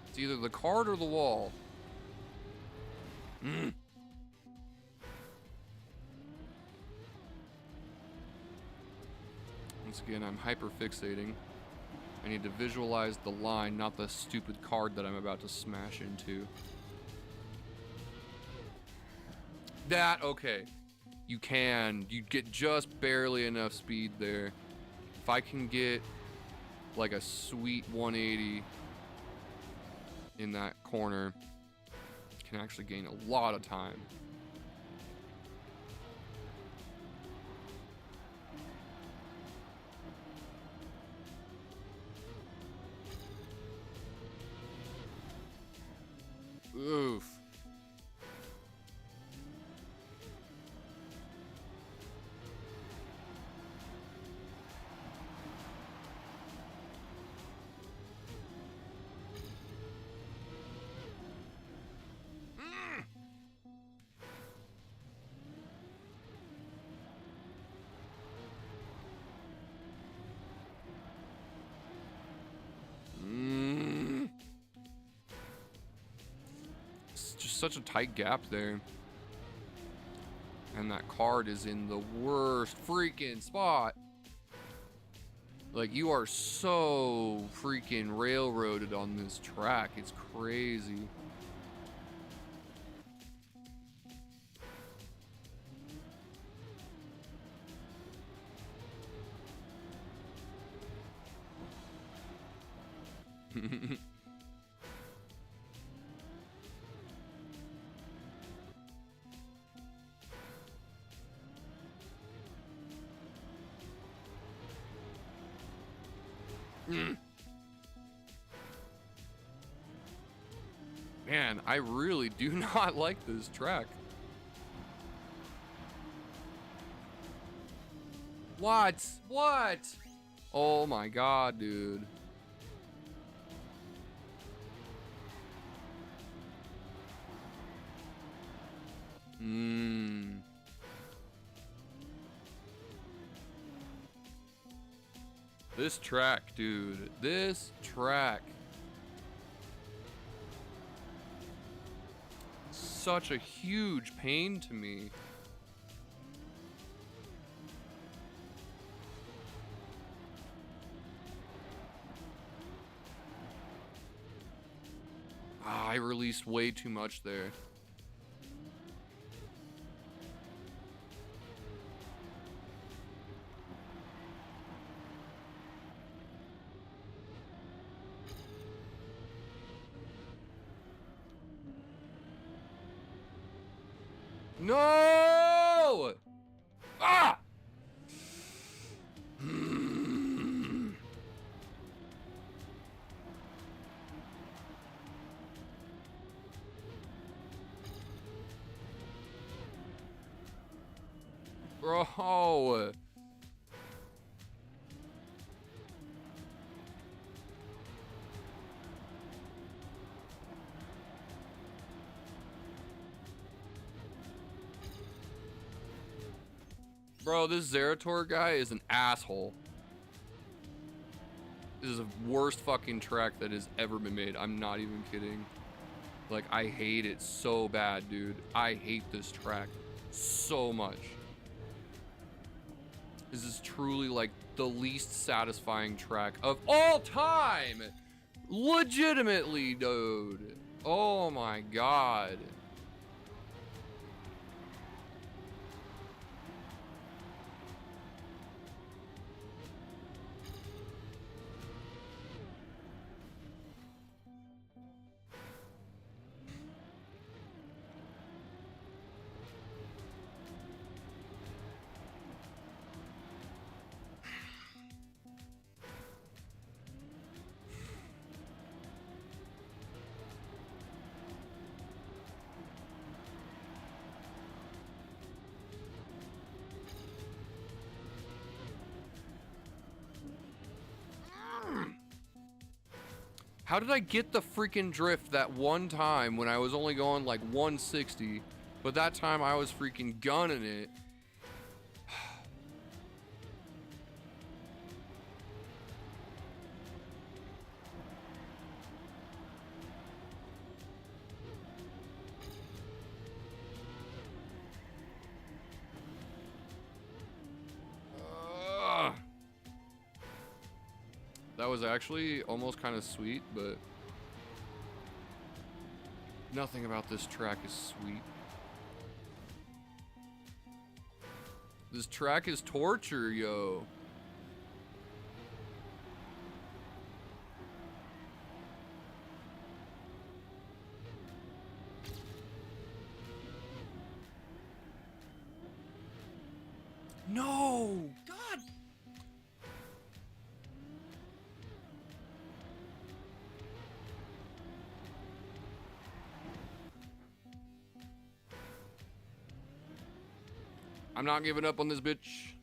It's either the card or the wall. Once again, I'm hyper fixating. I need to visualize the line, not the stupid card that I'm about to smash into. Okay. You get just barely enough speed there. If I can get like a sweet 180 in that corner, can actually gain a lot of time. Oof. It's just such a tight gap there. And that card is in the worst freaking spot. Like, you are so freaking railroaded on this track. It's crazy. Man, I really do not like this track. What? What? Oh my god, dude. This track, dude. This track. Such a huge pain to me. I released way too much there. No! Ah! Bro. Bro, this Zerator guy is an asshole. This is the worst fucking track that has ever been made. I'm not even kidding. Like, I hate it so bad, dude. I hate this track so much. This is truly like the least satisfying track of all time. Legitimately, dude. Oh my god. How did I get the freaking drift that one time when I was only going like 160, but that time I was freaking gunning it? That was actually almost kind of sweet, but nothing about this track is sweet. This track is torture, yo. No! God! I'm not giving up on this bitch.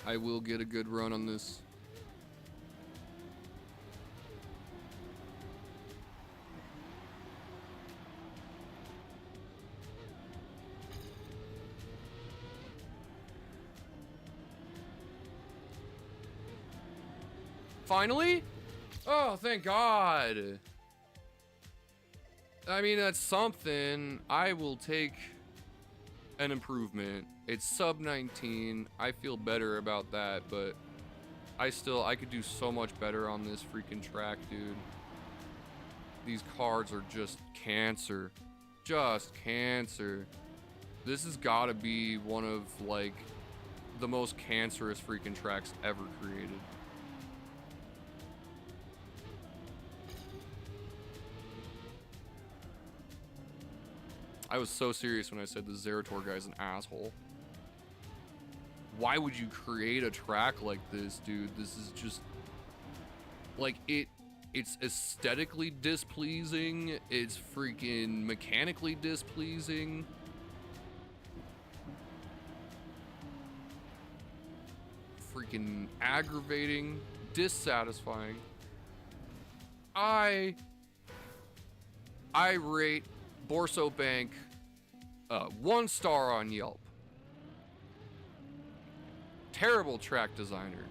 I will get a good run on this. Finally? Oh, thank God. I mean, that's something. I will take an improvement. It's sub 19. I feel better about that, but I could do so much better on this freaking track, dude. These cards are just cancer. Just cancer. This has got to be one of, like, the most cancerous freaking tracks ever created. I was so serious when I said the Zerator guy's an asshole. Why would you create a track like this, dude? This is just like it's aesthetically displeasing. It's freaking mechanically displeasing. Freaking aggravating, dissatisfying. I rate Borso Bank 1 star on Yelp. Terrible track designer.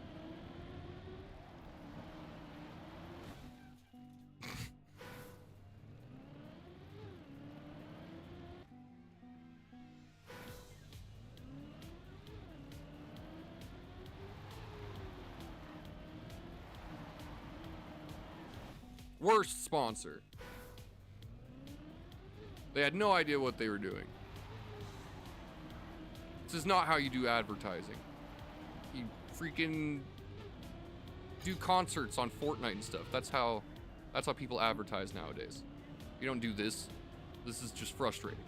Worst sponsor. They had no idea what they were doing. This is not how you do advertising. You freaking do concerts on Fortnite and stuff. That's how people advertise nowadays. You don't do this. This is just frustrating.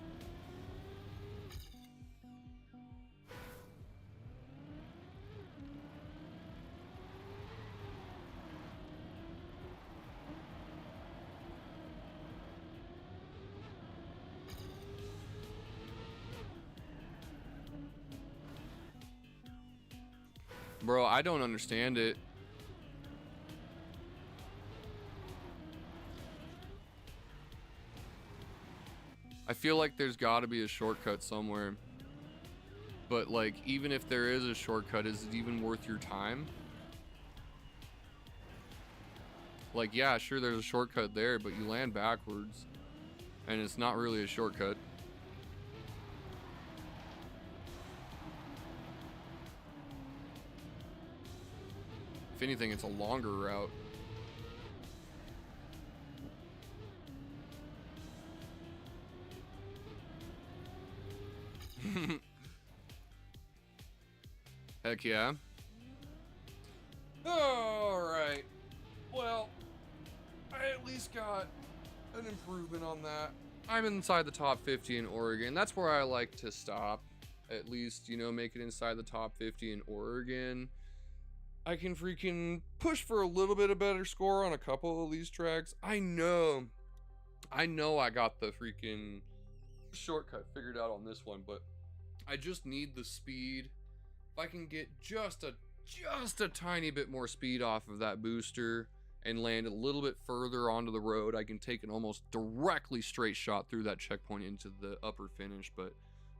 Bro, I don't understand it. I feel like there's gotta be a shortcut somewhere. But like, even if there is a shortcut, is it even worth your time? Like, yeah, sure, there's a shortcut there, but you land backwards. And it's not really a shortcut. If anything, it's a longer route. Heck yeah. Alright. Well, I at least got an improvement on that. I'm inside the top 50 in Oregon. That's where I like to stop. At least, you know, make it inside the top 50 in Oregon. I can freaking push for a little bit of better score on a couple of these tracks. I know I got the freaking shortcut figured out on this one, but I just need the speed. If I can get just a tiny bit more speed off of that booster and land a little bit further onto the road, I can take an almost directly straight shot through that checkpoint into the upper finish, but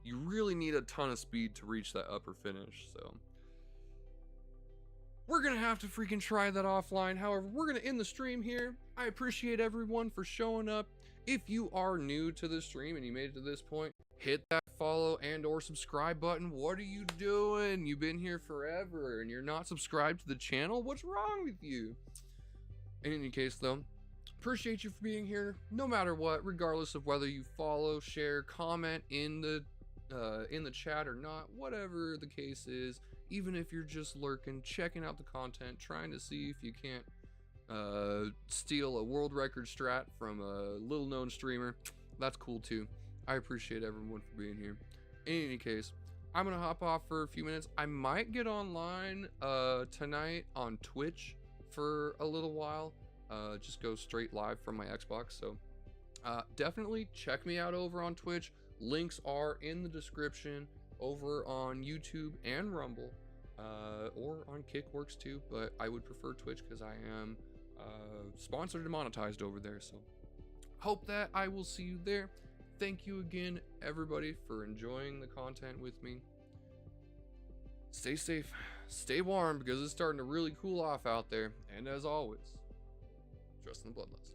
you really need a ton of speed to reach that upper finish, so we're gonna have to freaking try that offline. However, we're gonna end the stream here. I appreciate everyone for showing up. If you are new to the stream and you made it to this point, hit that follow and or subscribe button. What are you doing? You've been here forever and you're not subscribed to the channel? What's wrong with you? In any case though, appreciate you for being here no matter what, regardless of whether you follow, share, comment in the chat or not, whatever the case is. Even if you're just lurking, checking out the content, trying to see if you can't steal a world record strat from a little known streamer, that's cool too. I appreciate everyone for being here. In any case, I'm gonna hop off for a few minutes. I might get online tonight on Twitch for a little while, just go straight live from my Xbox, so definitely check me out over on Twitch. Links are in the description over on YouTube and Rumble, or on Kickworks too, but I would prefer Twitch because I am sponsored and monetized over there, so hope that I will see you there. Thank you again, everybody, for enjoying the content with me. Stay safe, stay warm, because it's starting to really cool off out there, and as always, trust in the Bloodlust.